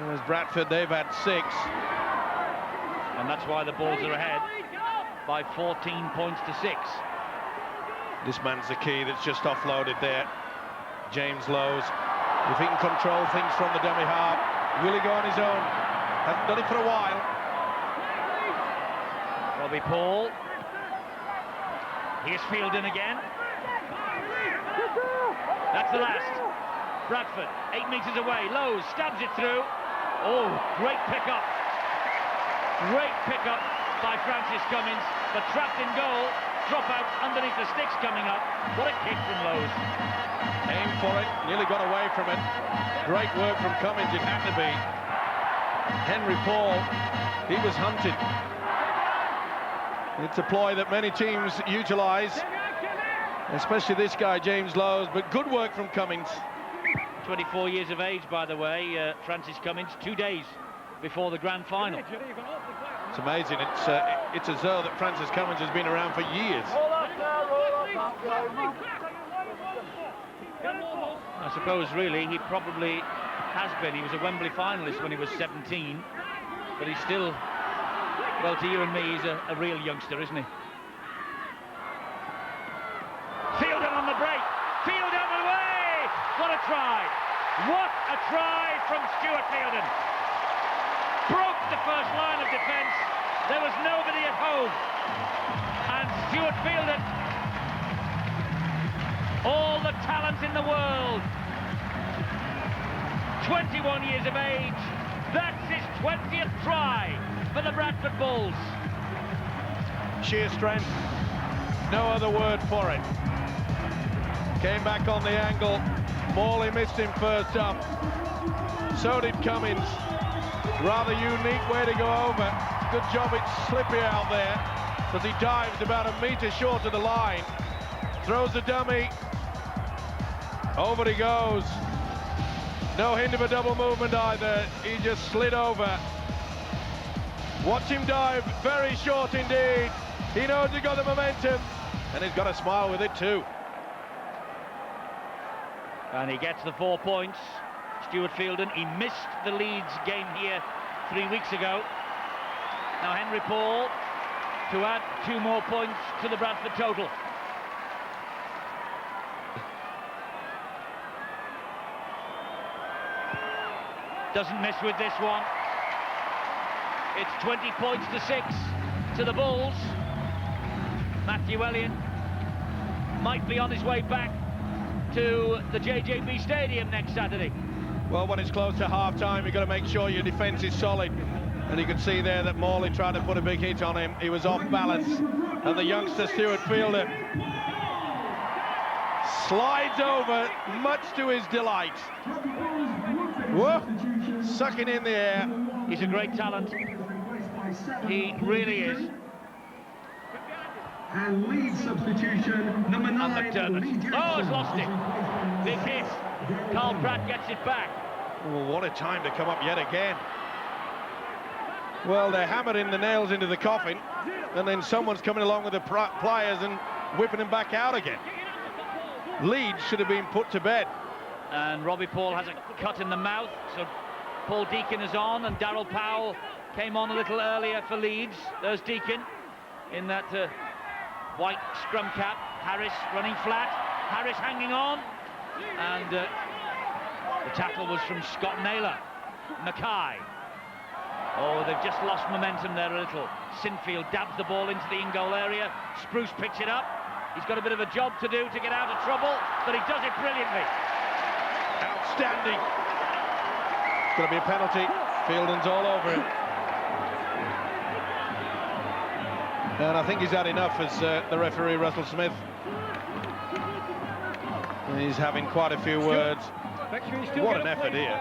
Whereas Bradford, they've had 6. And that's why the Bulls are ahead by 14 points to 6. This man's the key that's just offloaded there. James Lowe's. If he can control things from the dummy half, will he go on his own? Hasn't done it for a while. Robbie Paul. Here's Fielding again. That's the last. Bradford, 8 metres away. Lowe's stabs it through. Oh, great pickup. Great pickup by Francis Cummins, but trapped in goal. Drop out underneath the sticks coming up. What a kick from Lowe's. Aimed for it, nearly got away from it. Great work from Cummins, it had to be. Henry Paul, he was hunted. It's a ploy that many teams utilise, especially this guy, James Lowe's, but good work from Cummins. 24 years of age, by the way, Francis Cummins, 2 days before the grand final. It's amazing. It's as though that Francis Cummins has been around for years. I suppose, really, he probably has been. He was a Wembley finalist when he was 17, but he's still, well, to you and me, he's a real youngster, isn't he? Fielding on the break. Fielding away! What a try! What a try from Stuart Fielding! Broke the first line of defence. There was nobody at home. And Stuart Fielding, all the talent in the world. 21 years of age. That's his 20th try for the Bradford Bulls. Sheer strength. No other word for it. Came back on the angle. Morley missed him first up. So did Cummins. Rather unique way to go over. Good job it's slippery out there, because he dives about a metre short of the line. Throws the dummy. Over he goes. No hint of a double movement either. He just slid over. Watch him dive. Very short indeed. He knows he got the momentum, and he's got a smile with it too. And he gets the 4 points. Stuart Fielding, he missed the Leeds game here 3 weeks ago. Now Henry Paul to add 2 more points to the Bradford total. Doesn't miss with this one. It's 20 points to 6 to the Bulls. Matthew Elliott might be on his way back to the JJB Stadium next Saturday. Well, when it's close to half-time, you've got to make sure your defence is solid. And you can see there that Morley tried to put a big hit on him. He was off balance. And the youngster, Stuart Fielding, slides over, much to his delight. Whoa! Sucking in the air. He's a great talent. He really is. And lead substitution, number 9. And McDermott. Oh, has lost it. Big hit. Carl Pratt gets it back. Oh, what a time to come up yet again. Well, they're hammering the nails into the coffin, and then someone's coming along with the pliers and whipping them back out again. Leeds should have been put to bed. And Robbie Paul has a cut in the mouth, so Paul Deacon is on, and Darryl Powell came on a little earlier for Leeds. There's Deacon in that white scrum cap. Harris running flat. Harris hanging on. And the tackle was from Scott Naylor. Mackay. Oh, they've just lost momentum there a little. Sinfield dabs the ball into the in-goal area. Spruce picks it up. He's got a bit of a job to do to get out of trouble, but he does it brilliantly. Outstanding. It's going to be a penalty. Fielding's all over him. And I think he's had enough as the referee, Russell Smith. He's having quite a few words. What an effort here.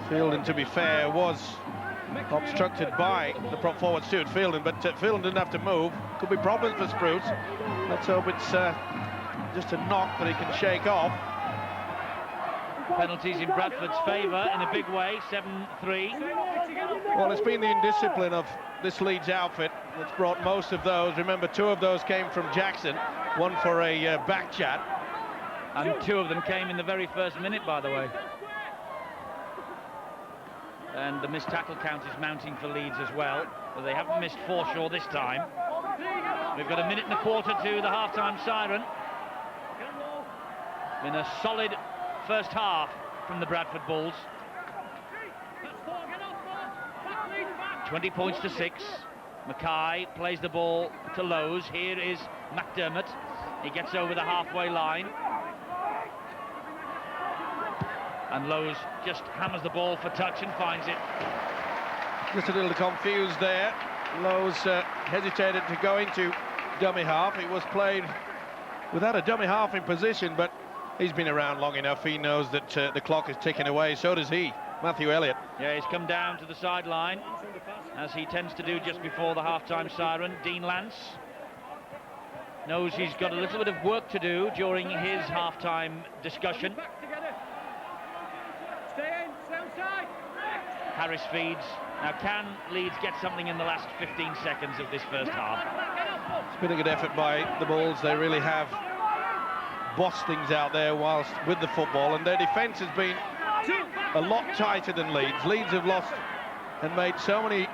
Fielding, to be fair, was obstructed by the prop forward Stuart Fielden, but Fielden didn't have to move. Could be problems for Spruce. Let's hope it's just a knock that he can shake off. Penalties in Bradford's favour in a big way, 7-3. Well, it's been the indiscipline of this Leeds outfit that's brought most of those. Remember, 2 of those came from Jackson, 1 for a back chat. And 2 of them came in the very first minute, by the way. And the missed tackle count is mounting for Leeds as well, but they haven't missed Forshaw this time. We've got a minute and a quarter to the half-time siren. Been a solid first half from the Bradford Bulls. 20 points to 6. Mackay plays the ball to Lowe's. Here is McDermott. He gets over the halfway line. And Lowe's just hammers the ball for touch and finds it. Just a little confused there. Lowe's hesitated to go into dummy half. It was played without a dummy half in position, but he's been around long enough. He knows that the clock is ticking away. So does he, Matthew Elliott. Yeah, he's come down to the sideline, as he tends to do just before the half-time siren. Dean Lance knows he's got a little bit of work to do during his half-time discussion. Harris feeds. Now, can Leeds get something in the last 15 seconds of this first half? It's been a good effort by the Bulls. They really have bossed things out there whilst with the football, and their defence has been a lot tighter than Leeds. Leeds have lost and made so many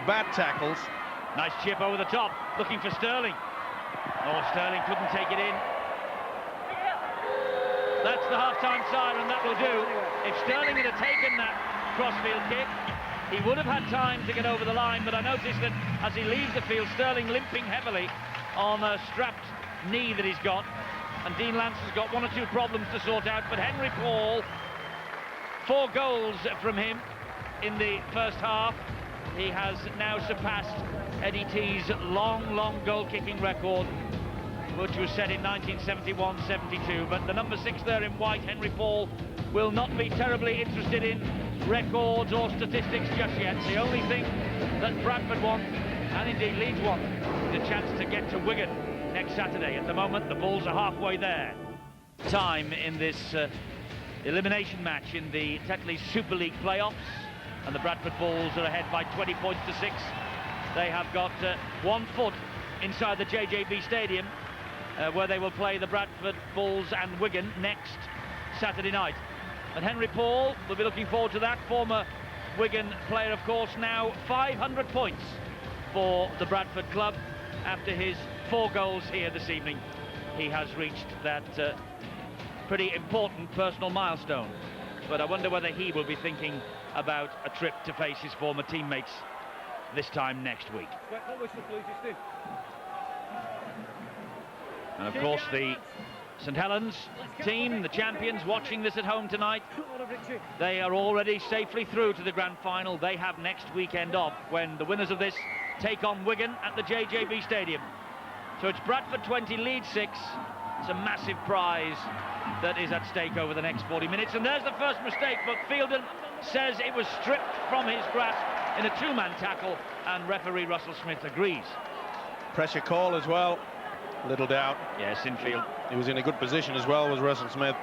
bad tackles. Nice chip over the top, looking for Sterling. Oh, Sterling couldn't take it in. That's the half-time siren, that will do. If Sterling had taken that crossfield kick, he would have had time to get over the line, but I noticed that as he leaves the field, Sterling limping heavily on a strapped knee that he's got, and Dean Lance has got 1 or 2 problems to sort out, but Henry Paul, 4 goals from him in the first half. He has now surpassed Eddie T's long goal-kicking record, which was set in 1971-72, but the number 6 there in white, Henry Paul, will not be terribly interested in records or statistics just yet. The only thing that Bradford want, and indeed Leeds want, is a chance to get to Wigan next Saturday. At the moment, the Bulls are halfway there. Time in this elimination match in the Tetley Super League playoffs, and the Bradford Bulls are ahead by 20 points to 6. They have got 1 foot inside the JJB Stadium, where they will play the Bradford Bulls and Wigan next Saturday night. And Henry Paul will be looking forward to that. Former Wigan player, of course, now 500 points for the Bradford club after his 4 goals here this evening. He has reached that pretty important personal milestone. But I wonder whether he will be thinking about a trip to face his former teammates this time next week. And of course the St Helens team, the champions, watching this at home tonight, they are already safely through to the grand final. They have next weekend off when the winners of this take on Wigan at the JJB Stadium. So it's Bradford 20, Leeds 6. It's a massive prize that is at stake over the next 40 minutes. And there's the first mistake, but Fielden says it was stripped from his grasp in a 2-man tackle, and referee Russell Smith agrees. Pressure call as well. Little doubt. Yes, infield. He was in a good position as well, was Russell Smith.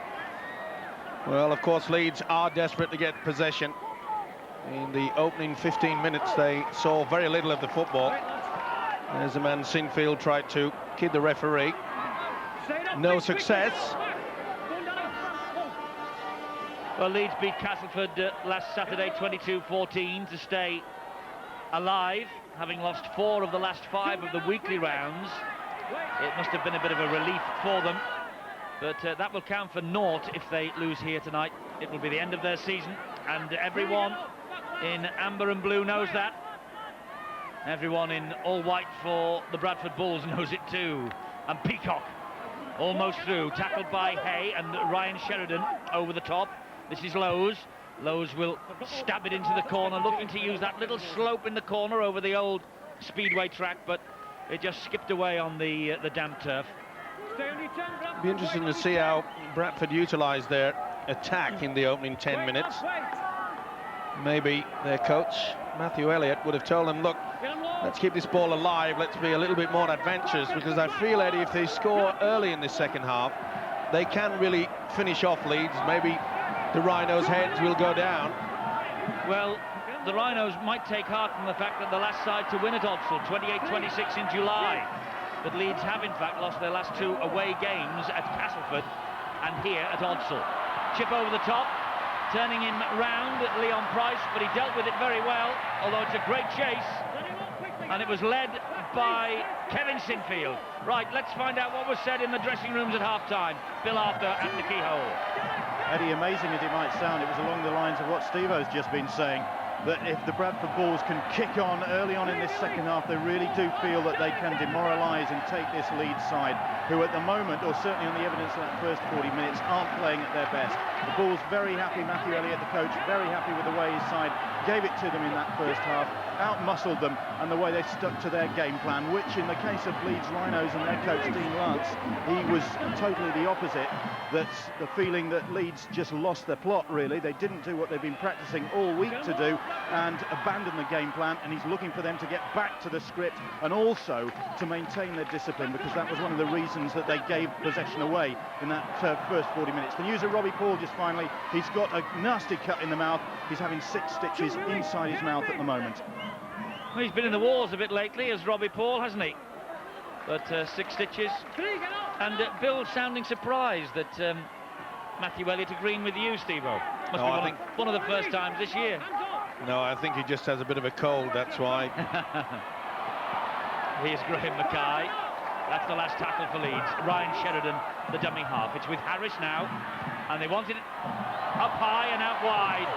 Well, of course, Leeds are desperate to get possession. In the opening 15 minutes, they saw very little of the football. As the man Sinfield tried to kid the referee. No success. Well, Leeds beat Castleford last Saturday 22-14 to stay alive, having lost 4 of the last 5 of the weekly rounds. It must have been a bit of a relief for them, but that will count for naught if they lose here tonight. It will be the end of their season, and everyone in amber and blue knows that. Everyone in all white for the Bradford Bulls knows it too. And Peacock almost through, tackled by Hay and Ryan Sheridan over the top. This is Lowe's. Lowe's will stab it into the corner, looking to use that little slope in the corner over the old speedway track, but it just skipped away on the damp turf. Be interesting to see how Bradford utilised their attack in the opening 10 minutes. Maybe their coach, Matthew Elliott, would have told them, look, let's keep this ball alive, let's be a little bit more adventurous, because I feel, Eddie, if they score early in this second half, they can really finish off Leeds. Maybe the Rhinos' heads will go down. Well, the Rhinos might take heart from the fact that the last side to win at Odsal, 28-26 in July. But Leeds have, in fact, lost their last 2 away games at Castleford and here at Odsal. Chip over the top, turning him round Leon Price, but he dealt with it very well, although it's a great chase. And it was led by Kevin Sinfield. Right, let's find out what was said in the dressing rooms at half-time. Bill Arthur at the keyhole. Eddie, amazing as it might sound, it was along the lines of what Steve-O's just been saying, that if the Bradford Bulls can kick on early on in this second half, they really do feel that they can demoralise and take this Leeds side, who at the moment, or certainly on the evidence of that first 40 minutes, aren't playing at their best. The Bulls very happy, Matthew Elliott, the coach, very happy with the way his side gave it to them in that first half, out-muscled them, and the way they stuck to their game plan, which in the case of Leeds Rhinos and their coach, Dean Lance, he was totally the opposite. That's the feeling that Leeds just lost their plot, really. They didn't do what they've been practicing all week to do and abandon the game plan, and he's looking for them to get back to the script and also to maintain their discipline, because that was one of the reasons that they gave possession away in that first 40 minutes. The news of Robbie Paul just finally, he's got a nasty cut in the mouth. He's having 6 stitches inside his mouth at the moment. Well, he's been in the wars a bit lately, as Robbie Paul, hasn't he? But 6 stitches. And Bill sounding surprised that Matthew Elliott agreeing with you, Steve-O. Must be one of the first times this year. No, I think he just has a bit of a cold, that's why. Here's Graham Mackay. That's the last tackle for Leeds. Ryan Sheridan, the dummy half. It's with Harris now, and they wanted it up high and out wide.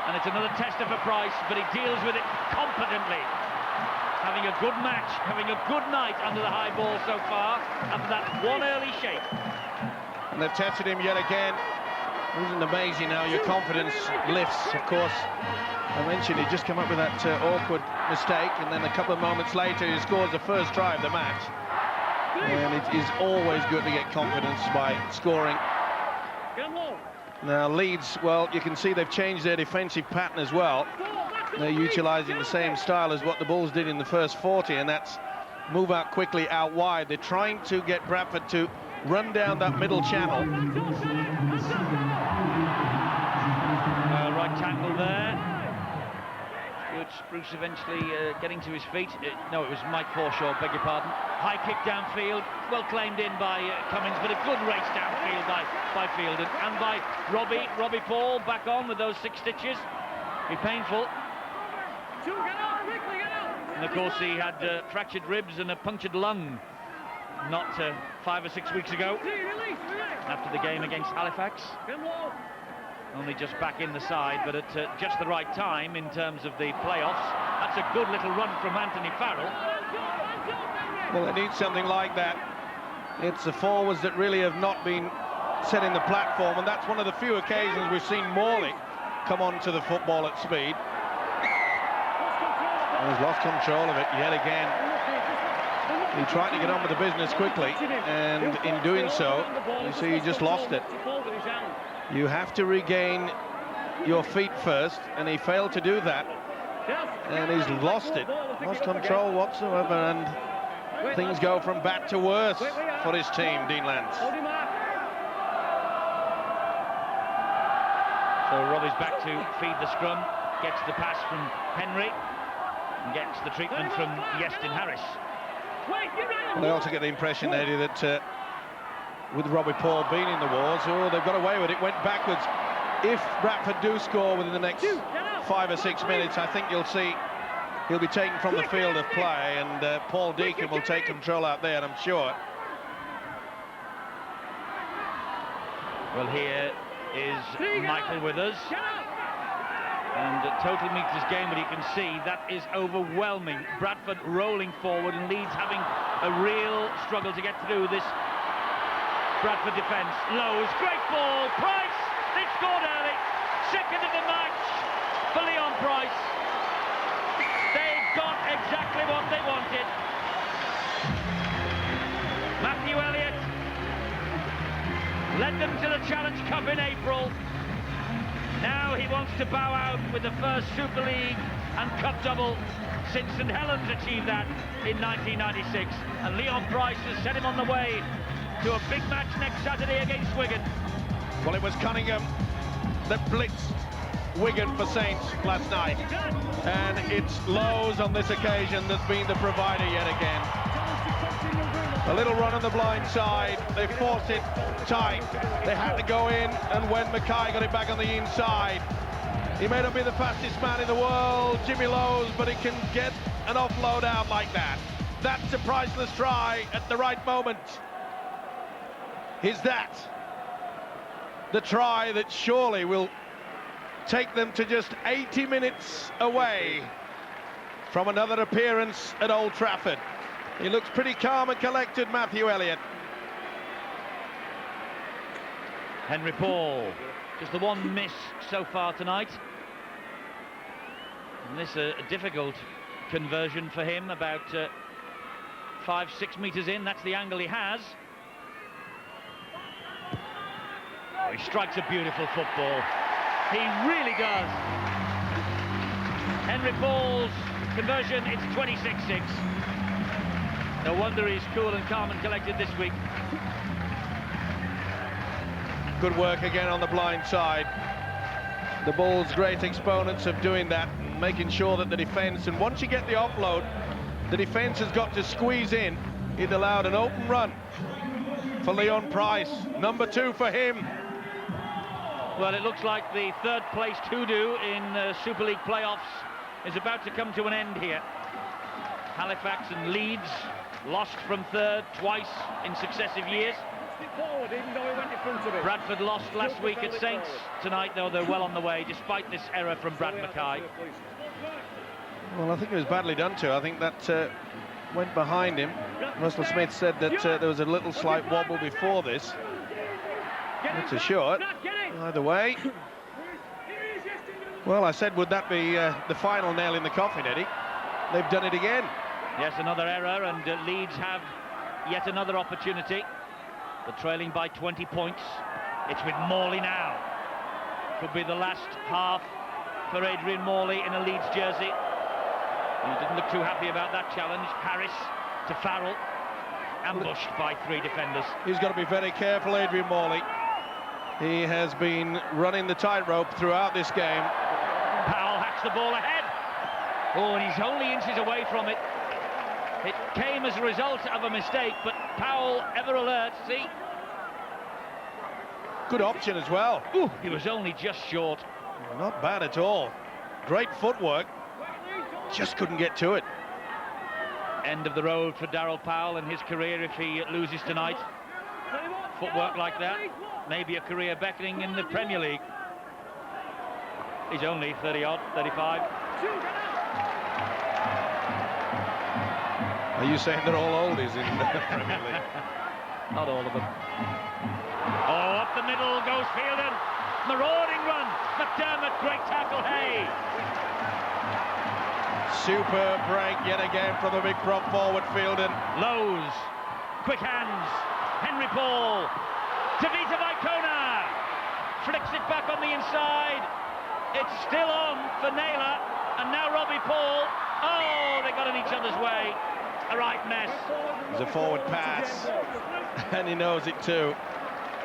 And it's another tester for Price, but he deals with it competently. Having a good match, having a good night under the high ball so far, after that one early shake. And they've tested him yet again. Isn't it amazing how your confidence lifts? Of course, I mentioned he just come up with that awkward mistake, and then a couple of moments later he scores the first try of the match. And it is always good to get confidence by scoring. Now Leeds, well, you can see they've changed their defensive pattern as well. They're utilising the same style as what the Bulls did in the first 40, and that's move out quickly out wide. They're trying to get Bradford to run down that middle channel. Right tackle there. Good. Spruce eventually getting to his feet. No, it was Mike Forshaw, beg your pardon. High kick downfield, well claimed in by Cummins, but a good race downfield by Fielden and by Robbie Paul, back on with those 6 stitches. Be painful. And of course he had fractured ribs and a punctured lung not 5 or 6 weeks ago after the game against Halifax. Only just back in the side, but at just the right time in terms of the playoffs. That's a good little run from Anthony Farrell. Well, they need something like that. It's the forwards that really have not been setting the platform, and that's one of the few occasions we've seen Morley come on to the football at speed. And he's lost control of it yet again. He tried to get on with the business quickly, and in doing so, you see he just lost it. You have to regain your feet first, and he failed to do that. And he's lost it, lost control whatsoever, and things go from bad to worse for his team, Dean Lance. So Robbie's back to feed the scrum, gets the pass from Henry, and gets the treatment from Yestin Harris. Well, I also get the impression, Eddie, that with Robbie Paul being in the wars, they've got away with it, went backwards. If Bradford do score within the next 5 or 6 minutes, I think you'll see he'll be taken from the field of play, and Paul Deacon will take control out there, I'm sure. Well, here is Michael with us. And total meters game, but you can see that is overwhelming. Bradford rolling forward and Leeds having a real struggle to get through this Bradford defence. Lowe's, great ball, Price, they scored early. Second of the match for Leon Price. They got exactly what they wanted. Matthew Elliott led them to the Challenge Cup in April. Now he wants to bow out with the first Super League and Cup double since St Helens achieved that in 1996. And Leon Price has set him on the way to a big match next Saturday against Wigan. Well, it was Cunningham that blitzed Wigan for Saints last night, and it's Lowe's on this occasion that's been the provider yet again. A little run on the blind side, they forced it tight, they had to go in, and when Mackay got it back on the inside, he may not be the fastest man in the world, Jimmy Lowe's, but he can get an offload out like that. That's a priceless try at the right moment. Is that the try that surely will take them to just 80 minutes away from another appearance at Old Trafford? He looks pretty calm and collected, Matthew Elliott. Henry Paul, just the one miss so far tonight. And this a difficult conversion for him, about 5-6 meters in. That's the angle he has. Oh, he strikes a beautiful football. He really does. Henry Paul's conversion, it's 26-6. No wonder he's cool and calm and collected this week. Good work again on the blind side. The Bulls great exponents of doing that, and making sure that the defence, and once you get the offload, the defence has got to squeeze in. It allowed an open run for Leon Price, number 2 for him. Well, it looks like the third place hoodoo in Super League playoffs is about to come to an end here. Halifax and Leeds lost from third twice in successive years. Bradford lost last week at Saints. Tonight, though, they're well on the way, despite this error from Brad Mackay. Well, I think it was badly done to. I think that went behind him. Russell Smith said that there was a little slight wobble before this. It's a short. Either way. Well, I said, would that be the final nail in the coffin, Eddie? They've done it again. Yes, another error, and Leeds have yet another opportunity. They're trailing by 20 points. It's with Morley now. Could be the last half for Adrian Morley in a Leeds jersey. He didn't look too happy about that challenge. Harris to Farrell, ambushed by 3 defenders. He's got to be very careful, Adrian Morley. He has been running the tightrope throughout this game. Powell hacks the ball ahead. Oh, and he's only inches away from it. It came as a result of a mistake, but Powell, ever alert, see? Good option as well. Ooh, he was only just short. Not bad at all. Great footwork. Just couldn't get to it. End of the road for Darryl Powell and his career if he loses tonight. Footwork like that, maybe a career beckoning in the Premier League. He's only 30-odd, 35. Are you saying they're all oldies in the Premier League? Not all of them. Oh, up the middle goes Fielden. Marauding run. McDermott, great tackle. Hey. Superb break yet again from the big prop forward Fielden. Lowe's. Quick hands. Henry Paul. Tavita Vicona. Flicks it back on the inside. It's still on for Naylor. And now Robbie Paul. Oh, they got in each other's way. A right mess. It's a forward pass, and he knows it too.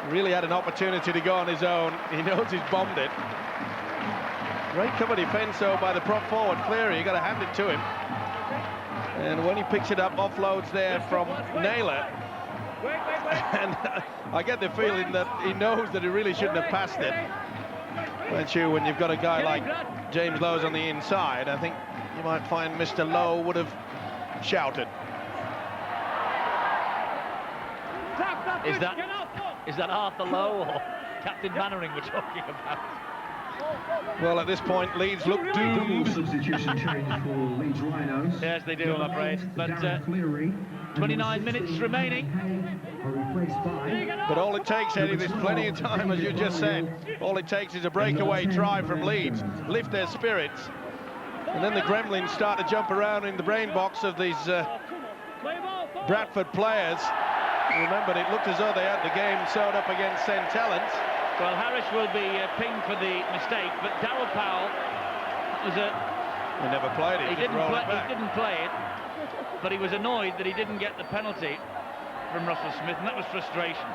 Really had an opportunity to go on his own. He knows he's bombed it. Great cover defence though by the prop forward Cleary. You got to hand it to him. And when he picks it up, offloads there from Naylor. And I get the feeling that he knows that he really shouldn't have passed it. But when you've got a guy like James Lowe's on the inside, I think you might find Mr. Lowe would have shouted. Is that Arthur Lowe or Captain Mannering we're talking about? Well, at this point, Leeds look doomed. Substitution change for Leeds Rhinos. Yes, they do, I'm afraid. But 29 minutes remaining. But all it takes, Eddie, there's plenty of time, as you just said. All it takes is a breakaway try from Leeds, lift their spirits, and then the gremlins start to jump around in the brain box of these Bradford players. Remember, it looked as though they had the game sewed up against St Helens. Well, Harris will be pinged for the mistake, but Darryl Powell was He never played it. he didn't play it, but he was annoyed that he didn't get the penalty from Russell Smith, and that was frustration.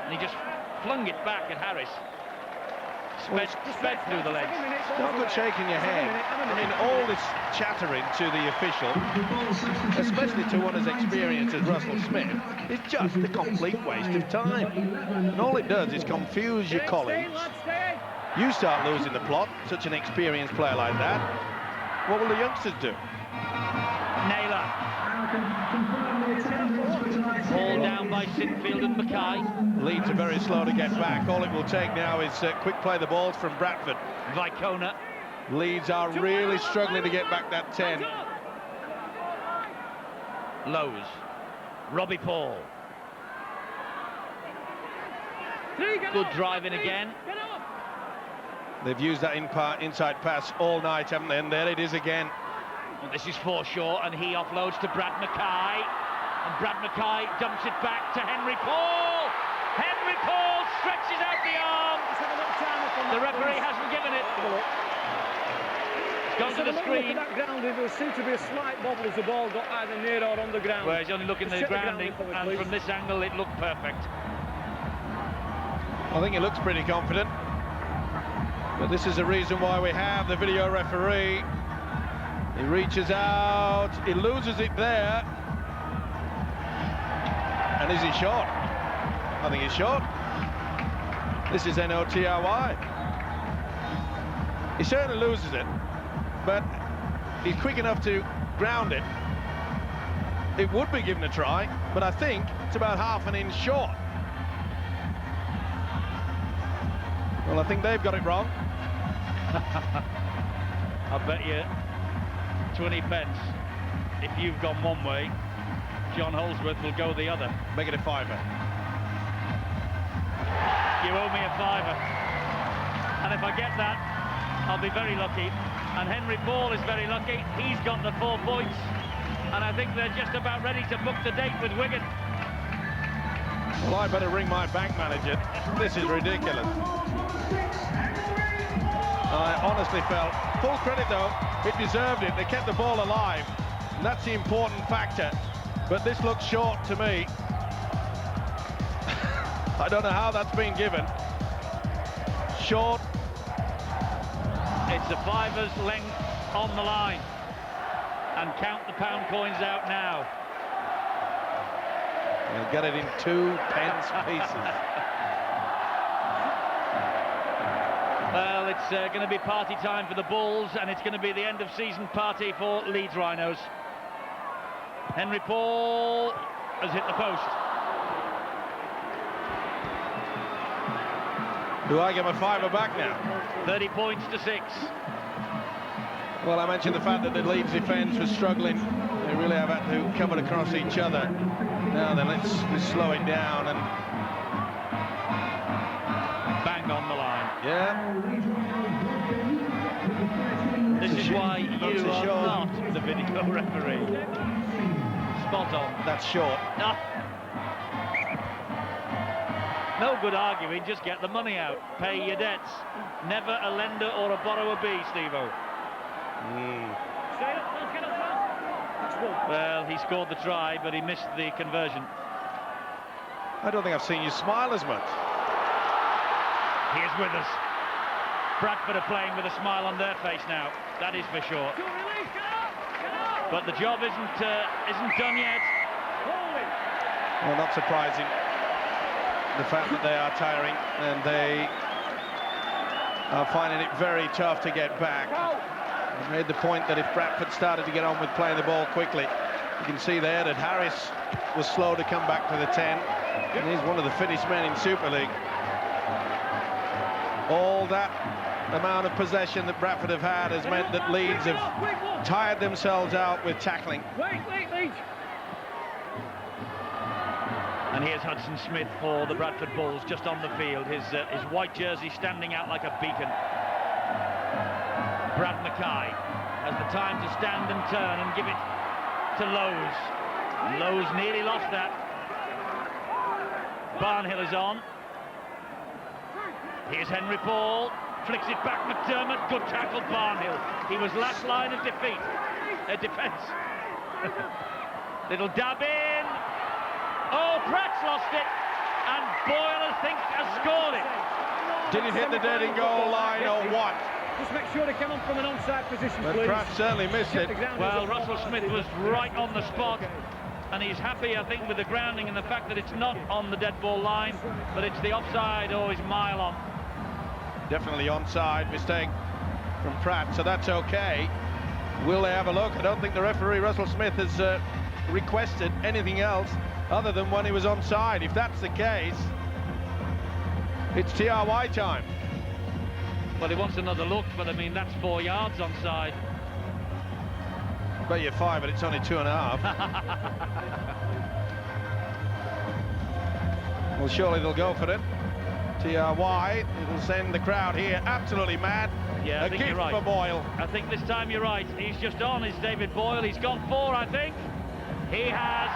And he just flung it back at Harris. Sped through the legs. It's not good shaking your head. I mean, all this chattering to the official, especially to one as experienced as Russell Smith, is just a complete waste of time. And all it does is confuse your colleagues. You start losing the plot, such an experienced player like that. What will the youngsters do? Naylor. Ball down by Sinfield and Mackay. Leeds are very slow to get back. All it will take now is quick play the balls from Bradford. Vicona. Leeds are really struggling to get back that 10. Lowe's. Robbie Paul. Good driving again. They've used that inside pass all night, haven't they? And there it is again. And this is Forshaw, and he offloads to Brad Mackay. And Brad Mackay dumps it back to Henry Paul. Henry Paul stretches out the arm. The referee hasn't given it. It's gone to the screen. That grounding, there seemed to be a slight bobble as the ball got either near or on the ground. Well, he's only looking at the grounding, and from this angle it looked perfect. I think he looks pretty confident. But this is the reason why we have the video referee. He reaches out, he loses it there. And is he short? I think he's short. This is NOTRY. He certainly loses it, but he's quick enough to ground it. It would be given a try, but I think it's about half an inch short. Well, I think they've got it wrong. I'll bet you 20 pence. If you've gone one way, John Holsworth will go the other. Make it a fiver. You owe me a fiver. And if I get that, I'll be very lucky. And Henry Paul is very lucky. He's got the 4 points. And I think they're just about ready to book the date with Wigan. Well, I better ring my bank manager. This is ridiculous. I honestly felt, full credit though, it deserved it. They kept the ball alive. And that's the important factor. But this looks short to me. I don't know how that's been given. Short. It's a fiver's length on the line. And count the pound coins out now. He'll get it in 2 pence pieces. Well, it's going to be party time for the Bulls, and it's going to be the end of season party for Leeds Rhinos. Henry Paul has hit the post. Do I give him a fiver back now? 30 points to 6. Well, I mentioned the fact that the Leeds defence was struggling. They really have had to cover across each other. Now then, let's slow it down and bang on the line. yeah. This is why you are not the video referee. Spot on. That's short. No good arguing, just get the money out. Pay your debts. Never a lender or a borrower be, Steve-O. Well, he scored the try, but he missed the conversion. I don't think I've seen you smile as much. He is with us. Bradford are playing with a smile on their face now. That is for sure. But the job isn't done yet. Well, not surprising. The fact that they are tiring and they are finding it very tough to get back. I made the point that if Bradford started to get on with playing the ball quickly, you can see there that Harris was slow to come back to the 10. And he's one of the fittest men in Super League. All that amount of possession that Bradford have had has meant that Leeds have tired themselves out with tackling. And here's Hudson Smith for the Bradford Bulls, just on the field. His white jersey standing out like a beacon. Brad Mackay has the time to stand and turn and give it to Lowe's. Lowe's nearly lost that. Barnhill is on. Here's Henry Paul, flicks it back, McDermott, good tackle, Barnhill. He was last line of defence. Little dab in. Oh, Pratt's lost it, and Boyle, I think, has scored it. Did it hit the dead in goal line or what? Just make sure they come on from an onside position, But please. Pratt certainly missed it. Well, Russell Smith was right on the spot, and he's happy, I think, with the grounding and the fact that it's not on the dead ball line, but it's the offside or he's mile on. Definitely onside, mistake from Pratt, so that's okay. Will they have a look? I don't think the referee, Russell Smith, has requested anything else other than when he was onside. If that's the case, it's TRY time. Well, he wants another look, but I mean, that's 4 yards onside. Bet you 5, but it's only 2.5. Well, surely they'll go for it. TRY, it'll send the crowd here absolutely mad. Yeah, I a think gift you're right. for Boyle. I think this time you're right. He's just on, is David Boyle. He's gone 4, I think. He has.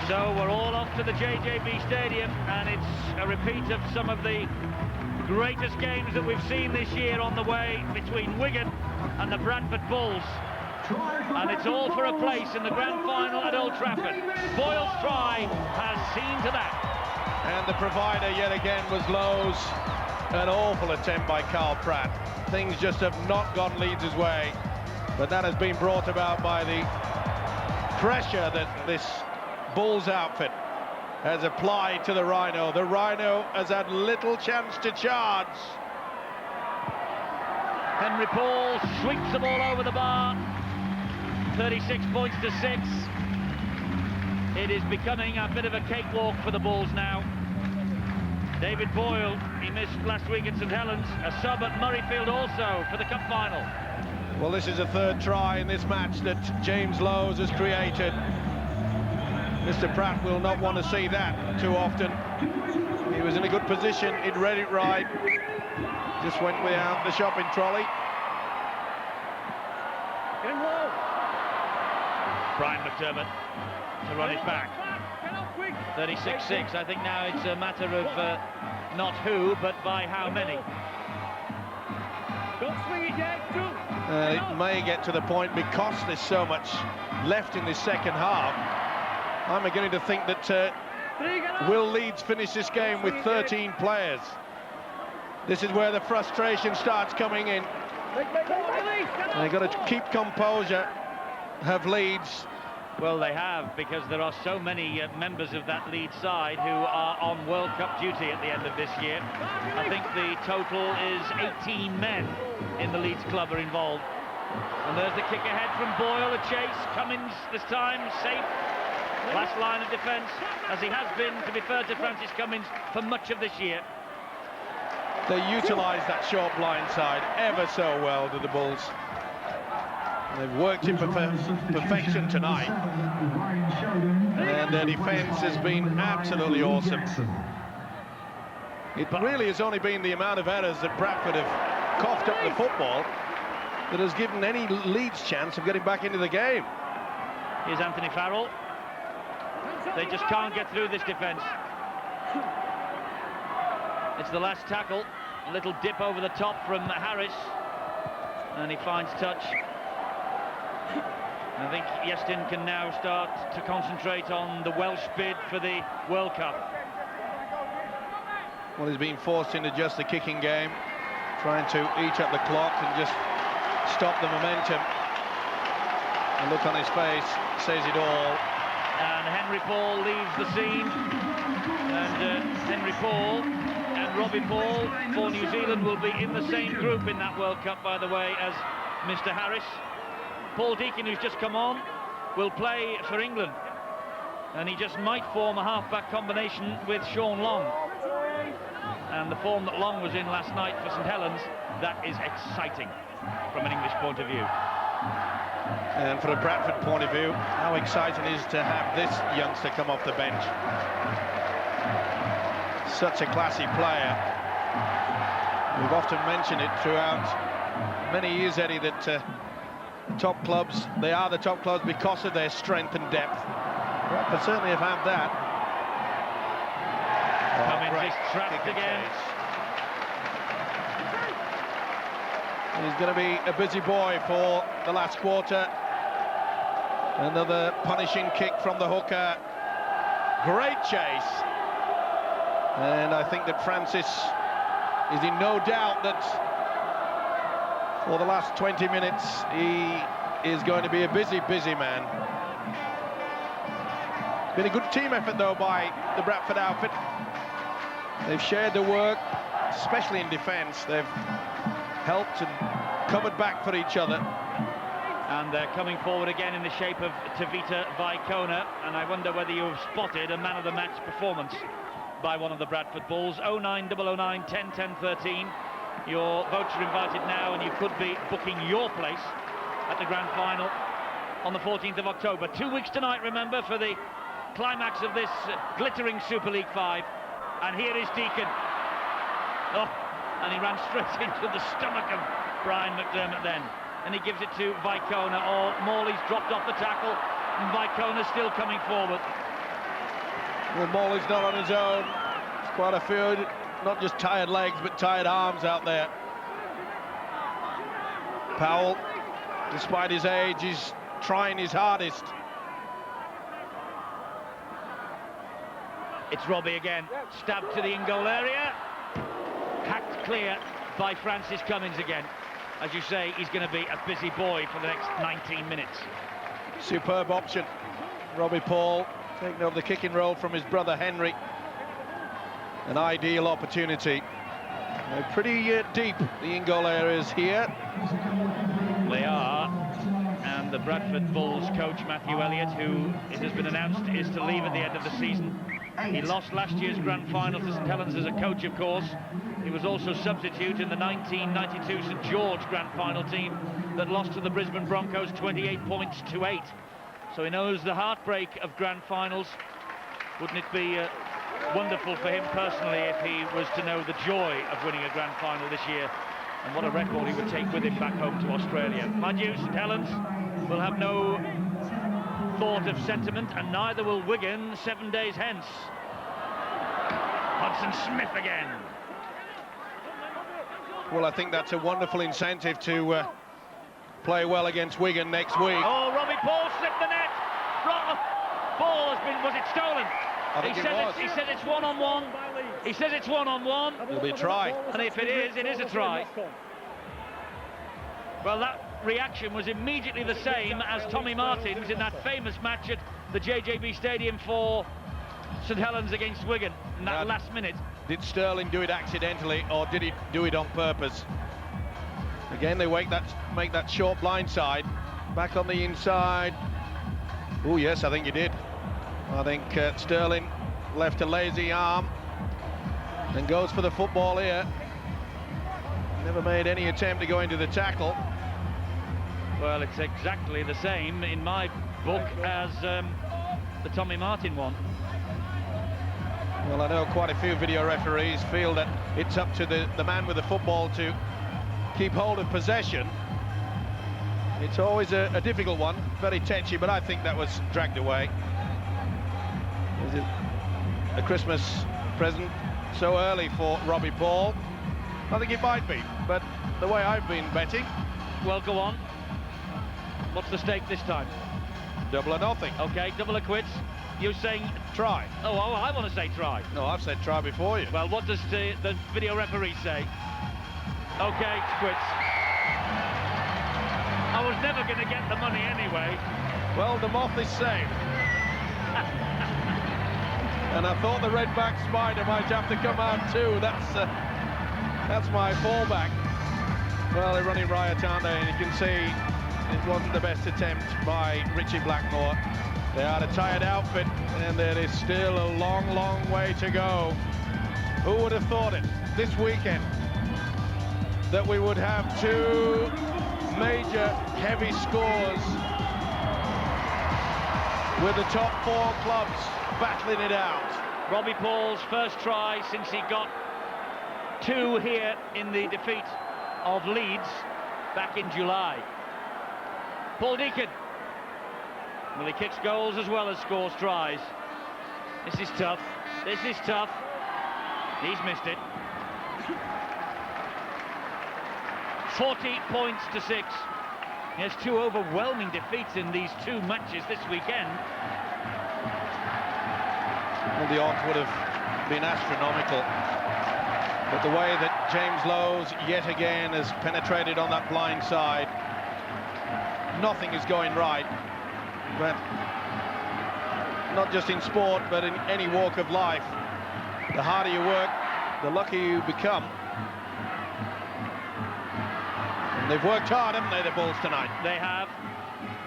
So we're all off to the JJB Stadium, and it's a repeat of some of the greatest games that we've seen this year on the way between Wigan and the Bradford Bulls. And it's all for a place in the grand final at Old Trafford. Boyle's try has seen to that. And the provider yet again was Lowe's. An awful attempt by Carl Pratt. Things just have not gone Leeds' way, but that has been brought about by the pressure that this Bulls outfit has applied to the Rhino. The Rhino has had little chance to charge. Henry Paul sweeps the ball over the bar. 36 points to 6. It is becoming a bit of a cakewalk for the Bulls now. David Boyle, he missed last week at St Helens, a sub at Murrayfield also for the cup final. Well, this is a third try in this match that James Lowe's has created. Mr. Pratt will not want to see that too often. He was in a good position, he'd read it right. Just went without the shopping trolley. Get him low. Brian McDermott to run it back. 36-6. I think now it's a matter of not who, but by how many. Don't swing it yet, It may get to the point, because there's so much left in this second half, I'm beginning to think that will Leeds finish this game with 13 players? This is where the frustration starts coming in. They've got to keep composure, have Leeds. Well, they have, because there are so many members of that Leeds side who are on World Cup duty at the end of this year. I think the total is 18 men in the Leeds club are involved. And there's the kick ahead from Boyle, a chase. Cummins this time safe. Last line of defence, as he has been, to be fair to Francis Cummins, for much of this year. They utilise that short blind side ever so well to the Bulls. They've worked it for perfection tonight, and their defence has been absolutely awesome. It really has only been the amount of errors that Bradford have coughed up the football that has given any Leeds chance of getting back into the game. Here's Anthony Farrell. They just can't get through this defence. It's the last tackle. A little dip over the top from Harris, and he finds touch. I think Iestyn can now start to concentrate on the Welsh bid for the World Cup. Well, he's been forced into just the kicking game, trying to eat up the clock and just stop the momentum. The look on his face says it all. And Henry Paul leaves the scene. And Henry Paul and Robbie Paul for New Zealand will be in the same group in that World Cup, by the way, as Mr. Harris. Paul Deacon, who's just come on, will play for England, and he just might form a half-back combination with Sean Long. And the form that Long was in last night for St Helens, that is exciting from an English point of view. And for a Bradford point of view, how exciting it is to have this youngster come off the bench. Such a classy player. We've often mentioned it throughout many years, Eddie, that top clubs, they are the top clubs because of their strength and depth. But certainly have had that. Cummins is trapped again. He's going to be a busy boy for the last quarter. Another punishing kick from the hooker. Great chase. And I think that Francis is in no doubt that for the last 20 minutes he is going to be a busy man. Been a good team effort though by the Bradford outfit. They've shared the work, especially in defence. They've helped and covered back for each other. And they're coming forward again in the shape of Tavita Vaikona, and I wonder whether you have spotted a man of the match performance by one of the Bradford Bulls. 09009 10 10 13. Your votes are invited now, and you could be booking your place at the grand final on the 14th of October. 2 weeks tonight, remember, for the climax of this glittering Super League 5. And here is Deacon. Oh, and he ran straight into the stomach of Brian McDermott then. And he gives it to Vaikona. Oh, Morley's dropped off the tackle, and Vaikona's still coming forward. Well, Morley's not on his own. There's quite a few, not just tired legs, but tired arms out there. Powell, despite his age, is trying his hardest. It's Robbie again, stabbed to the in-goal area. Hacked clear by Francis Cummins again. As you say, he's going to be a busy boy for the next 19 minutes. Superb option. Robbie Paul taking over the kicking role from his brother Henry. An ideal opportunity. They're pretty deep, the in-goal areas here. They are. And the Bradford Bulls coach, Matthew Elliott, who, it has been announced, is to leave at the end of the season. He lost last year's grand final to St Helens as a coach, of course. He was also substitute in the 1992 St George grand final team that lost to the Brisbane Broncos 28 points to 8. So he knows the heartbreak of grand finals. Wouldn't it be wonderful for him personally if he was to know the joy of winning a grand final this year, and what a record he would take with him back home to Australia. Mind you, St Helens will have no thought of sentiment, and neither will Wigan 7 days hence. Hudson Smith again. Well, I think that's a wonderful incentive to play well against Wigan next week. Oh, Robbie Paul slipped the net. Ball has been, was it stolen? He said it's one-on-one. He says it's one-on-one. It'll be a try. And if it is a try. Well, that reaction was immediately the same as Tommy Martin's in that famous match at the JJB Stadium for St Helens against Wigan in that last minute. Did Sterling do it accidentally, or did he do it on purpose? Again, they make that short blind side. Back on the inside. Oh, yes, I think he did. I think Sterling left a lazy arm and goes for the football here. Never made any attempt to go into the tackle. Well, it's exactly the same in my book as the Tommy Martin one. Well, I know quite a few video referees feel that it's up to the man with the football to keep hold of possession. It's always a difficult one, very touchy, but I think that was dragged away. Is it a Christmas present so early for Robbie Paul? I think it might be, but the way I've been betting... Well, go on. What's the stake this time? Double or nothing. Okay, double or quits. You're saying... Try. Oh, I want to say try. No, I've said try before you. Well, what does the video referee say? Okay, quits. I was never going to get the money anyway. Well, the moth is saved. And I thought the red-backed spider might have to come out too. That's my fallback. Well, they're running riot, aren't they? And you can see it wasn't the best attempt by Richie Blackmore. They are a tired outfit, and there is still a long, long way to go. Who would have thought it this weekend that we would have two major heavy scores with the top four clubs battling it out. Robbie Paul's first try since he got two here in the defeat of Leeds back in July. Paul Deacon. Well, he kicks goals as well as scores tries. This is tough. This is tough. He's missed it. 40 points to 6. He has 2 overwhelming defeats in these 2 matches this weekend. Well, the odds would have been astronomical. But the way that James Lowe's yet again has penetrated on that blind side, nothing is going right. But not just in sport, but in any walk of life. The harder you work, the luckier you become. And they've worked hard, haven't they, the Bulls tonight? They have.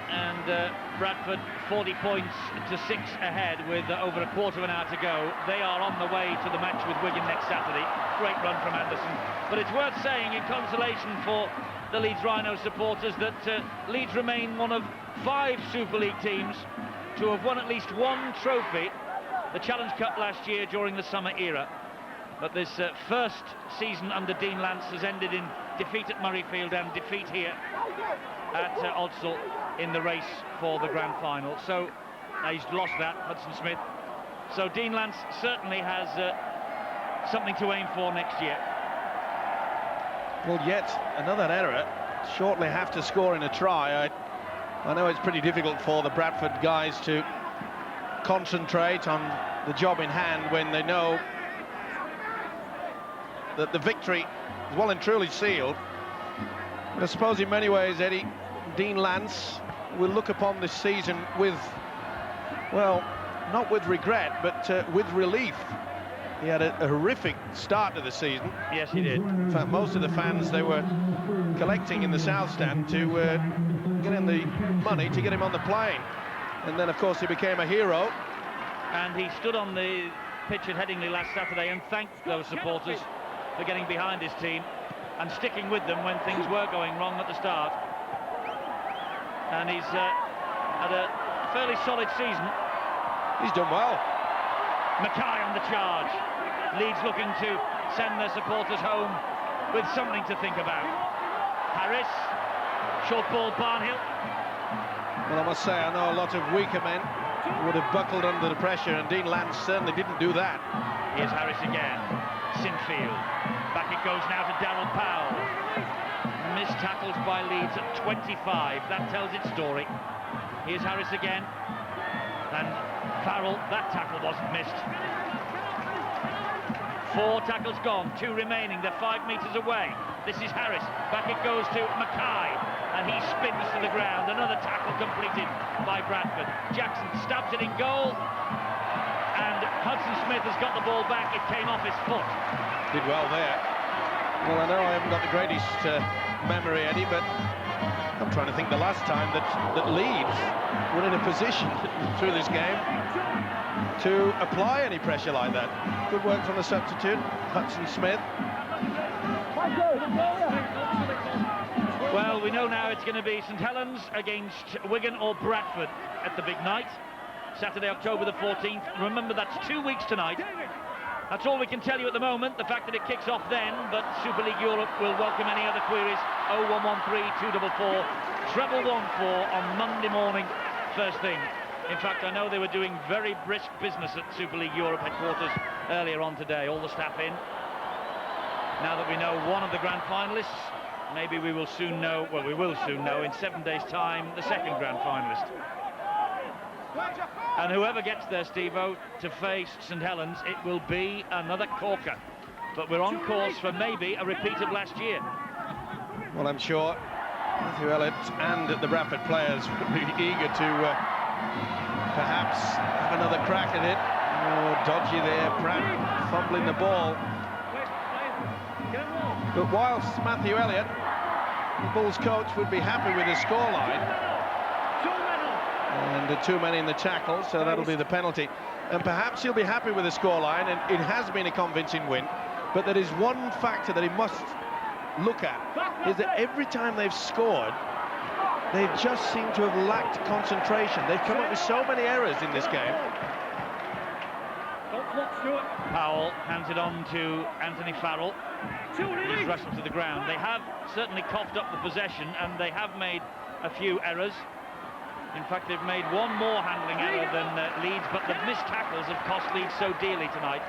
And Bradford 40 points to 6 ahead with over a quarter of an hour to go. They are on the way to the match with Wigan next Saturday. Great run from Anderson. But it's worth saying in consolation for the Leeds Rhino supporters that Leeds remain one of 5 Super League teams to have won at least 1 trophy, the Challenge Cup last year during the summer era. But this first season under Dean Lance has ended in defeat at Murrayfield and defeat here at Odsal in the race for the grand final. So he's lost that, Hudson Smith. So Dean Lance certainly has something to aim for next year. Well, yet another error. Shortly have to score in a try. I know it's pretty difficult for the Bradford guys to concentrate on the job in hand when they know that the victory is well and truly sealed. But I suppose in many ways, Eddie, Dean Lance will look upon this season with, well, not with regret, but with relief. He had a horrific start to the season. Yes, he did. In fact, most of the fans they were collecting in the South Stand to get in the money to get him on the plane. And then, of course, he became a hero. And he stood on the pitch at Headingley last Saturday and thanked those supporters for getting behind his team and sticking with them when things were going wrong at the start. And he's had a fairly solid season. He's done well. Mackay on the charge. Leeds looking to send their supporters home with something to think about. Harris, short ball, Barnhill. Well, I must say, I know a lot of weaker men would have buckled under the pressure, and Dean Lance certainly didn't do that. Here's Harris again. Sinfield. Back it goes now to Darryl Powell. Missed tackles by Leeds at 25. That tells its story. Here's Harris again. And Farrell, that tackle wasn't missed. 4 tackles gone, 2 remaining. They're 5 metres away. This is Harris. Back it goes to Mackay. And he spins to the ground. Another tackle completed by Bradford. Jackson stabs it in goal. And Hudson Smith has got the ball back. It came off his foot. Did well there. Well, I know I haven't got the greatest memory, Eddie, but I'm trying to think the last time that Leeds were in a position through this game to apply any pressure like that. Good work from the substitute, Hudson Smith. Well, we know now it's going to be St Helens against Wigan or Bradford at the big night. Saturday, October the 14th. Remember, that's 2 weeks tonight. That's all we can tell you at the moment, the fact that it kicks off then, but Super League Europe will welcome any other queries. 0113 244 treble 14 on Monday morning, first thing. In fact, I know they were doing very brisk business at Super League Europe headquarters earlier on today, all the staff in. Now that we know one of the grand finalists, maybe we will soon know, well, we will soon know in 7 days' time, the second grand finalist. And whoever gets there, Steve-O, to face St Helens, it will be another corker. But we're on course for maybe a repeat of last year. Well, I'm sure Matthew Elliott and the Bradford players would be eager to perhaps have another crack at it. Oh, dodgy there, Pratt fumbling the ball. But whilst Matthew Elliott, the Bulls coach, would be happy with his scoreline, and 2 men in the tackle, so that'll be the penalty. And perhaps he'll be happy with the scoreline, and it has been a convincing win. But there is one factor that he must look at, is that every time they've scored, they just seem to have lacked concentration. They've come up with so many errors in this game. Powell hands it on to Anthony Farrell. He's wrestled to the ground. They have certainly coughed up the possession, and they have made a few errors. In fact, they've made one more handling error than Leeds, but the missed tackles have cost Leeds so dearly tonight.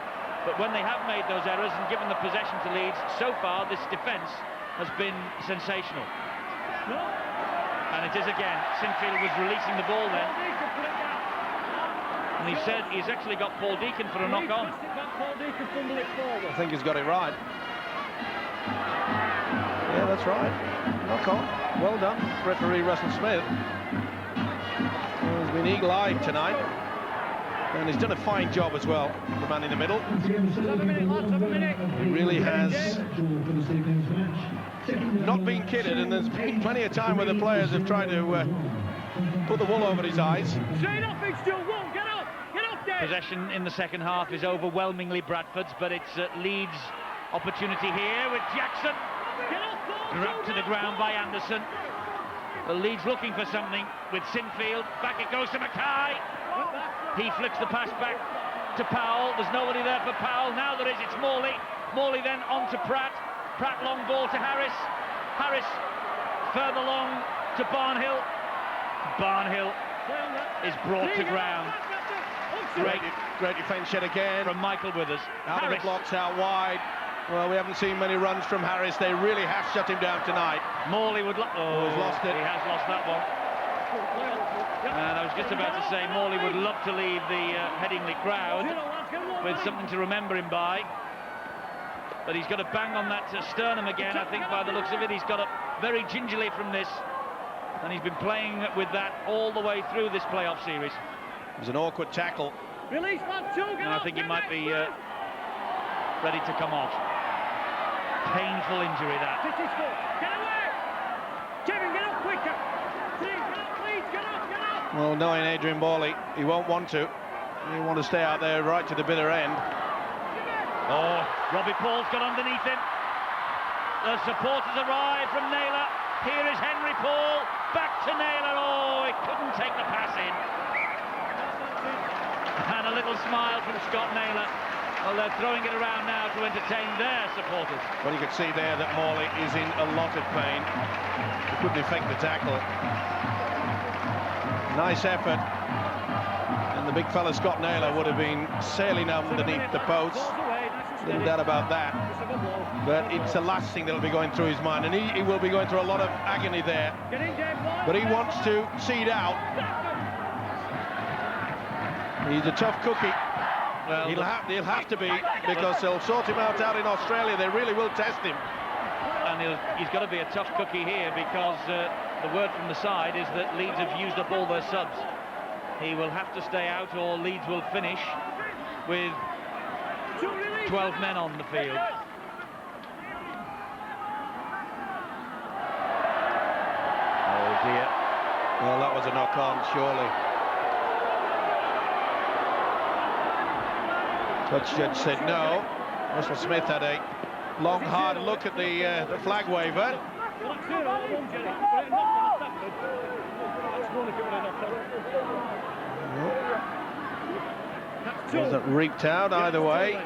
But when they have made those errors and given the possession to Leeds, so far this defence has been sensational. And it is again. Sinfield was releasing the ball then. And he said he's actually got Paul Deacon for a knock-on. I think he's got it right. Yeah, that's right. Knock-on. Well done, referee Russell Smith. He's been eagle-eyed tonight. And he's done a fine job as well, the man in the middle. He really has not been kidded, and there's been plenty of time where the players have tried to put the wool over his eyes. Possession in the second half is overwhelmingly Bradford's, but it's Leeds' opportunity here with Jackson. Dropped to the ground by Anderson. The Leeds looking for something with Sinfield. Back it goes to Mackay. He flicks the pass back to Powell. There's nobody there for Powell. Now there is. It's Morley. Morley then on to Pratt. Pratt long ball to Harris. Harris further long to Barnhill. Barnhill is brought to ground. Great defence yet again from Michael Withers. Out of the blocks, out wide. Well, we haven't seen many runs from Harris. They really have shut him down tonight. Morley would... he's lost it. He has lost that one. And I was just about to say Morley would love to leave the Headingley crowd with something to remember him by. But he's got to bang on that sternum again, I think, by the looks of it. He's got up very gingerly from this. And he's been playing with that all the way through this playoff series. It was an awkward tackle. And I think he might be ready to come off. Painful injury, that. Get away! Kevin, get up quicker! Well, knowing Adrian Morley, he won't want to. He'll want to stay out there right to the bitter end. Oh, Robbie Paul's got underneath him. The supporters arrive from Naylor. Here is Henry Paul. Back to Naylor. Oh, he couldn't take the pass in. And a little smile from Scott Naylor. Well, they're throwing it around now to entertain their supporters. Well, you can see there that Morley is in a lot of pain. He couldn't effect the tackle. Nice effort. And the big fella Scott Naylor would have been sailing underneath the post. No doubt about that. But it's the last thing that'll be going through his mind. And he will be going through a lot of agony there. But he wants to see it out. He's a tough cookie. Well, he'll have to be, because they'll sort him out in Australia. They really will test him. And he's got to be a tough cookie here, because the word from the side is that Leeds have used up all their subs. He will have to stay out, or Leeds will finish with 12 men on the field. Oh dear. Well, that was a knock-on, surely. Touch judge said no. Russell Smith had a long, hard look at the flag waver. Wasn't reaped out either way.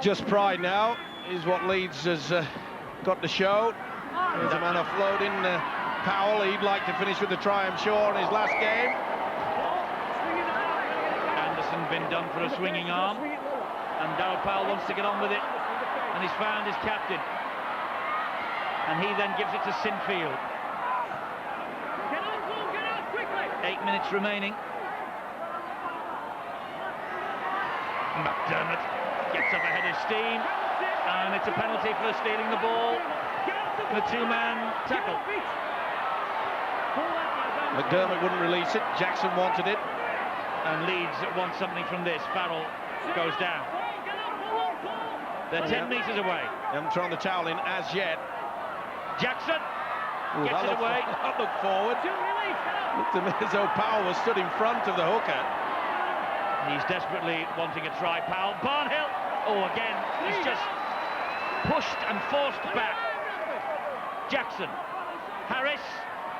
Just pride now is what Leeds has got to show. There's a man offloading Powell. He'd like to finish with the try, I'm sure, in his last game. Been done for a swinging arm, and Darryl Powell wants to get on with it, and he's found his captain, and he then gives it to Sinfield. 8 minutes remaining. McDermott gets up ahead of steam, and it's a penalty for stealing the ball. The two-man tackle. McDermott wouldn't release it. Jackson wanted it. And Leeds want something from this. Farrell goes down. They're 10 metres away. They haven't thrown the towel in as yet. Jackson gets it away. That looked forward. Looked to me as though Powell was stood in front of the hooker. He's desperately wanting a try. Powell. Barnhill. Oh, again, he's just pushed and forced back. Jackson. Harris.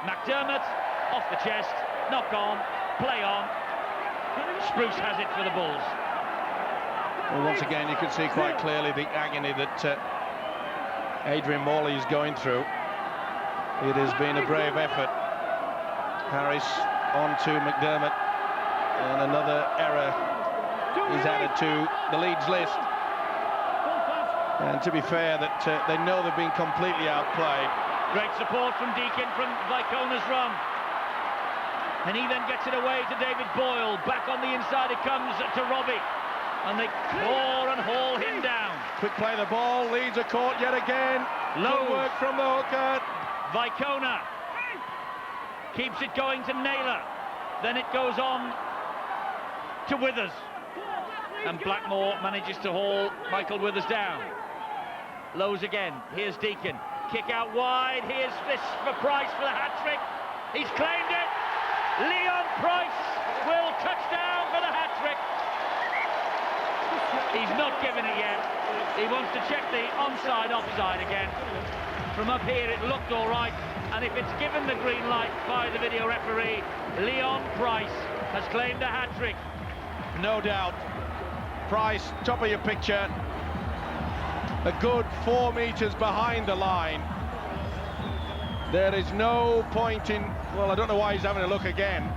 McDermott. Off the chest. Knock on. Play on. Spruce has it for the Bulls. Well, once again, you can see quite clearly the agony that Adrian Morley is going through. It has been a brave effort. Harris on to McDermott, and another error is added to the Leeds list. And to be fair, that they know they've been completely outplayed. Great support from Deacon from Vicona's run. And he then gets it away to David Boyle. Back on the inside it comes to Robbie. And they claw and haul him down. Quick play the ball, Leeds are caught yet again. Low Good work from the hooker. Vicona keeps it going to Naylor. Then it goes on to Withers. And Blackmore manages to haul Michael Withers down. Lowe's again. Here's Deacon. Kick out wide. Here's this for Price for the hat-trick. He's claimed it. Leon Price will touch down for the hat-trick. He's not given it yet. He wants to check the onside, offside again. From up here it looked all right. And if it's given the green light by the video referee, Leon Price has claimed a hat-trick. No doubt. Price, top of your picture. A good 4 meters behind the line. There is no point in... Well, I don't know why he's having a look again.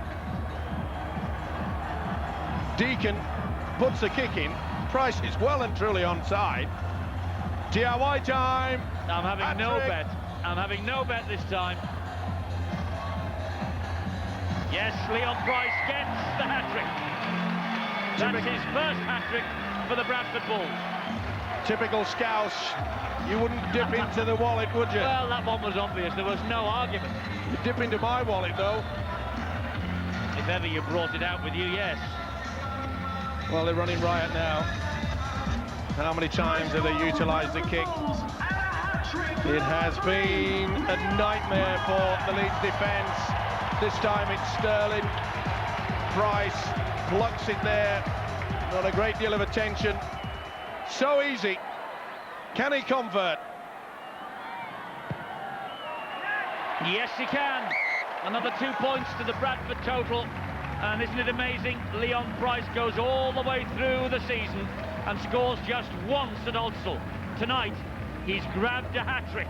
Deacon puts the kick in. Price is well and truly onside. DIY time. I'm having no bet. I'm having no bet this time. Yes, Leon Price gets the hat-trick. That's his first hat-trick for the Bradford Bulls. Typical Scouse. You wouldn't dip into the wallet, would you? Well, that one was obvious. There was no argument. You dip into my wallet, though. If ever you brought it out with you, yes. Well, they're running riot now. How many times have they utilised the kick? It has been a nightmare for the Leeds defence. This time it's Sterling. Price blocks it there. Not a great deal of attention. So easy. Can he convert? Yes, he can. Another 2 points to the Bradford total. And isn't it amazing? Leon Price goes all the way through the season and scores just once at Ulster. Tonight, he's grabbed a hat-trick.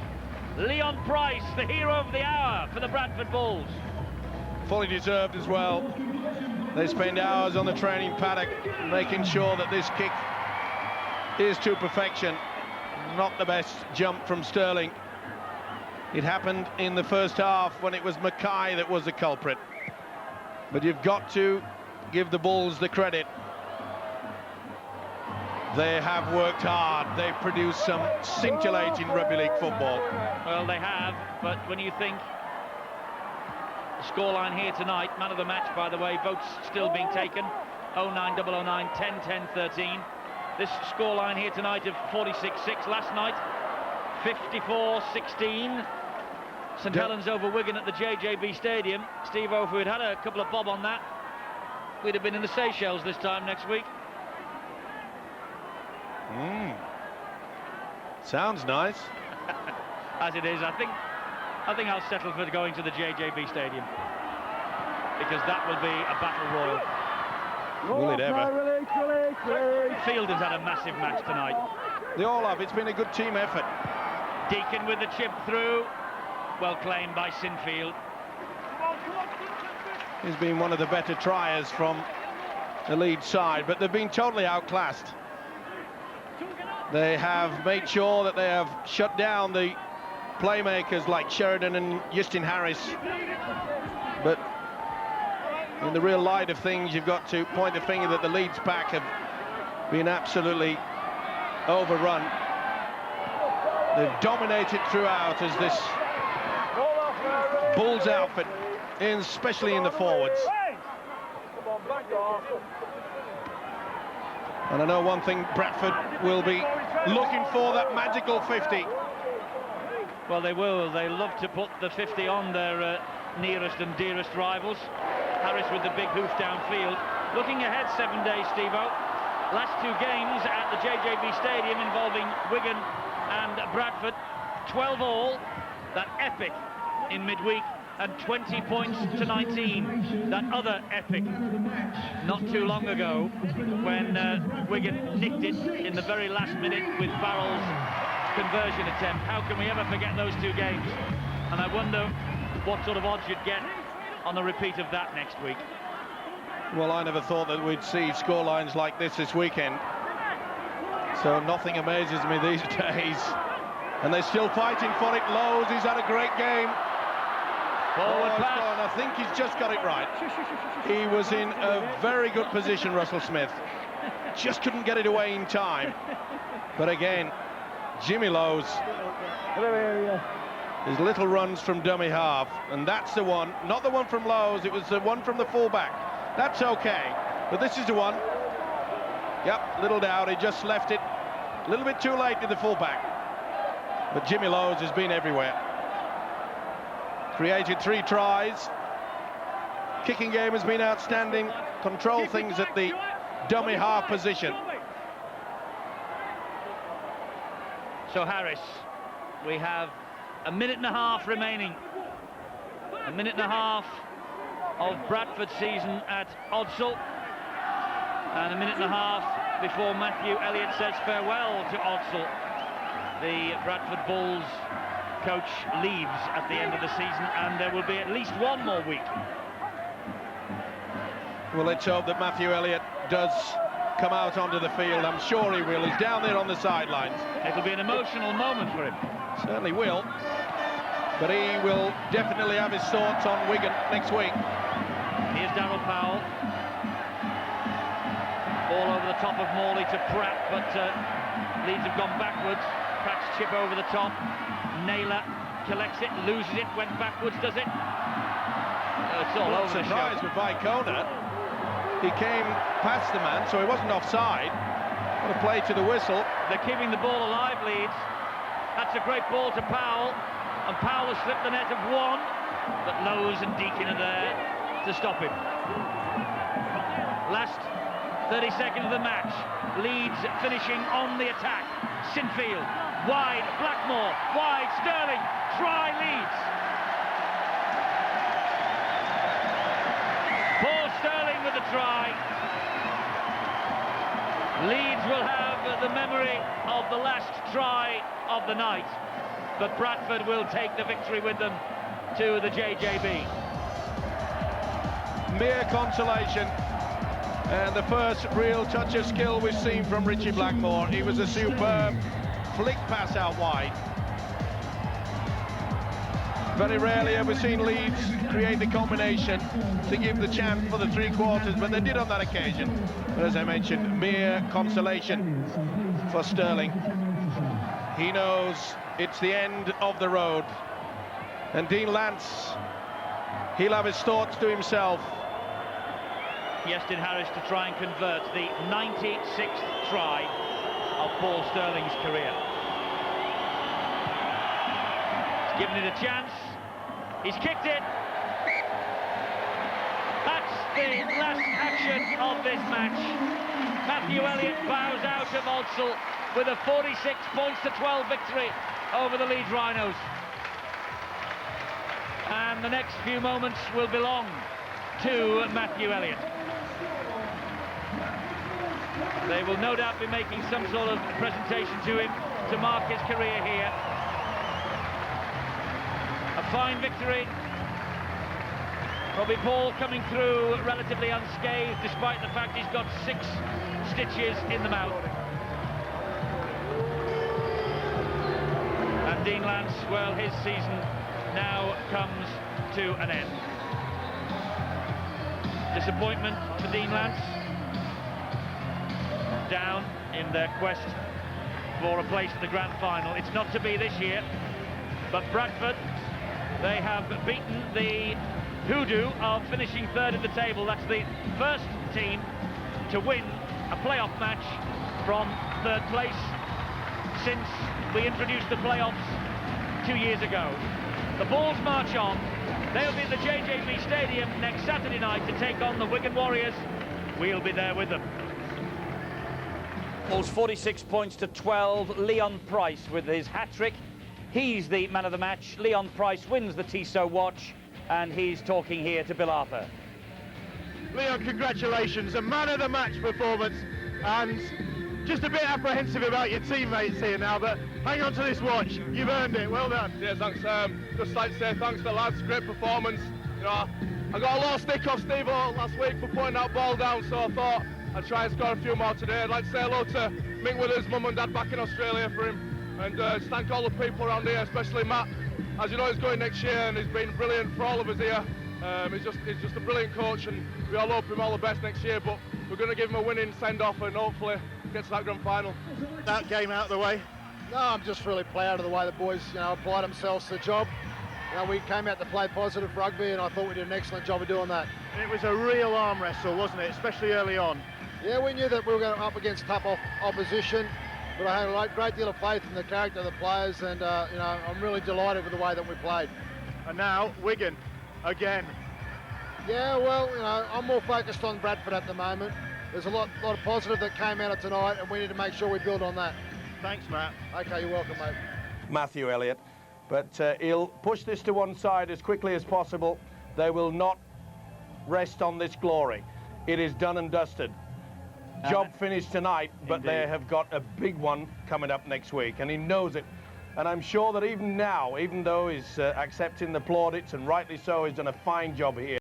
Leon Price, the hero of the hour for the Bradford Bulls. Fully deserved as well. They spend hours on the training paddock making sure that this kick is to perfection. Not the best jump from Sterling. It happened in the first half when it was Mackay that was the culprit. But you've got to give the Bulls the credit. They have worked hard. They've produced some scintillating rugby league football. Well, they have, but when you think the scoreline here tonight, man of the match, by the way, votes still being taken, 09009 10-10 13. This scoreline here tonight of 46-6, last night 54-16. St Helens over Wigan at the JJB Stadium. Steve-O, if we'd had a couple of bob on that, we'd have been in the Seychelles this time next week. Sounds nice. As it is, I think I'll settle for going to the JJB Stadium, because that will be a battle royal. Will it ever? Fielden's had a massive match tonight. They all have. It's been a good team effort. Deacon with the chip through. Well claimed by Sinfield. He's been one of the better triers from the Leeds side, but they've been totally outclassed. They have made sure that they have shut down the playmakers like Sheridan and Justin Harris. But in the real light of things, you've got to point the finger that the Leeds pack have been absolutely overrun. They've dominated throughout as this Bulls outfit, especially in the forwards. And I know one thing, Bradford will be looking for that magical 50. Well, they will. They love to put the 50 on their nearest and dearest rivals. Harris with the big hoof downfield. Looking ahead 7 days, Steve-O. Last two games at the JJB Stadium involving Wigan and Bradford. 12 all. That epic in midweek. And 20 points to 19. That other epic not too long ago when Wigan nicked it in the very last minute with Farrell's conversion attempt. How can we ever forget those two games? And I wonder what sort of odds you'd get on the repeat of that next week. Well, I never thought that we'd see scorelines like this weekend. So nothing amazes me these days. And they're still fighting for it. Lowe's, he's had a great game. Forward pass. I think he's just got it right. He was in a very good position, Russell Smith. Just couldn't get it away in time. But again, Jimmy Lowe's, his little runs from dummy half, and that's the one, not the one from Lowe's, it was the one from the fullback. That's okay, but this is the one. Yep, little doubt, he just left it a little bit too late to the fullback. But Jimmy Lowe's has been everywhere. Created 3 tries. Kicking game has been outstanding. Control things at the dummy half position. So Harris, we have a minute and a half remaining. A minute and a half of Bradford season at Odsal. And a minute and a half before Matthew Elliott says farewell to Odsal. The Bradford Bulls coach leaves at the end of the season, and there will be at least one more week. Well, let's hope that Matthew Elliott does come out onto the field. I'm sure he will. He's down there on the sidelines. It'll be an emotional moment for him. Certainly will. But he will definitely have his thoughts on Wigan next week. Here's Darryl Powell. Ball over the top of Morley to Pratt, but Leeds have gone backwards. Pratt's chip over the top. Naylor collects it, loses it, went backwards, does it? It's all over the surprise show. with Vicona. He came past the man, so he wasn't offside. What a play to the whistle. They're keeping the ball alive, Leeds. That's a great ball to Powell, and Powell has slipped the net of one, but Lowe's and Deakin are there to stop him. Last 30 seconds of the match. Leeds finishing on the attack. Sinfield, wide, Blackmore, wide, Sterling, try Leeds. Paul Sterling with the try. Leeds will have the memory of the last try of the night, but Bradford will take the victory with them to the JJB. Mere consolation. And the first real touch of skill we've seen from Richie Blackmore. He was a superb flick pass out wide. Very rarely have we seen Leeds create the combination to give the chance for the 3 quarters, but they did on that occasion. But as I mentioned, mere consolation for Sterling. He knows it's the end of the road. And Dean Lance, he'll have his thoughts to himself. Yestin Harris to try and convert the 96th try of Paul Sterling's career. He's given it a chance. He's kicked it. That's the last action of this match. Matthew Elliott bows out of Odsal with a 46-12 victory over the Leeds Rhinos. And the next few moments will belong to Matthew Elliott. They will no doubt be making some sort of presentation to him to mark his career here. A fine victory. Robbie Paul coming through relatively unscathed, despite the fact he's got 6 stitches in the mouth. And Dean Lance, well, his season now comes to an end. Disappointment for Dean Lance. Down in their quest for a place in the grand final. It's not to be this year, but Bradford, they have beaten the hoodoo of finishing 3rd at the table. That's the first team to win a playoff match from 3rd place since we introduced the playoffs 2 years ago. The Bulls march on. They'll be at the JJB Stadium next Saturday night to take on the Wigan Warriors. We'll be there with them. Bulls 46-12. Leon Price with his hat-trick. He's the man of the match. Leon Price wins the Tissot watch, and he's talking here to Bill Arthur. Leon, congratulations, a man of the match performance, and just a bit apprehensive about your teammates here now, but hang on to this watch, you've earned it, well done. Yeah, thanks. Just like to say thanks to the lads, great performance. You know, I got a lot of stick off Steve-O last week for putting that ball down, so I thought I'd try and score a few more today. I'd like to say hello to Mick Withers' mum and dad back in Australia for him, and just thank all the people around here, especially Matt. As you know, he's going next year and he's been brilliant for all of us here. He's just a brilliant coach, and we all hope him all the best next year, but we're going to give him a winning send-off and hopefully get to that grand final. That game out of the way. No, I'm just really proud of the way the boys, applied themselves to the job. We came out to play positive rugby, and I thought we did an excellent job of doing that. It was a real arm wrestle, wasn't it? Especially early on. Yeah, we knew that we were going up against tough opposition, but I had a great deal of faith in the character of the players, and I'm really delighted with the way that we played. And now Wigan again. Yeah, well, I'm more focused on Bradford at the moment. There's a lot of positive that came out of tonight, and we need to make sure we build on that. Thanks, Matt. Okay, you're welcome, mate. Matthew Elliott, but he'll push this to one side as quickly as possible. They will not rest on this glory. It is done and dusted. Job finished tonight, but Indeed. they have got a big one coming up next week, and he knows it. And I'm sure that even now, even though he's accepting the plaudits, and rightly so, he's done a fine job here.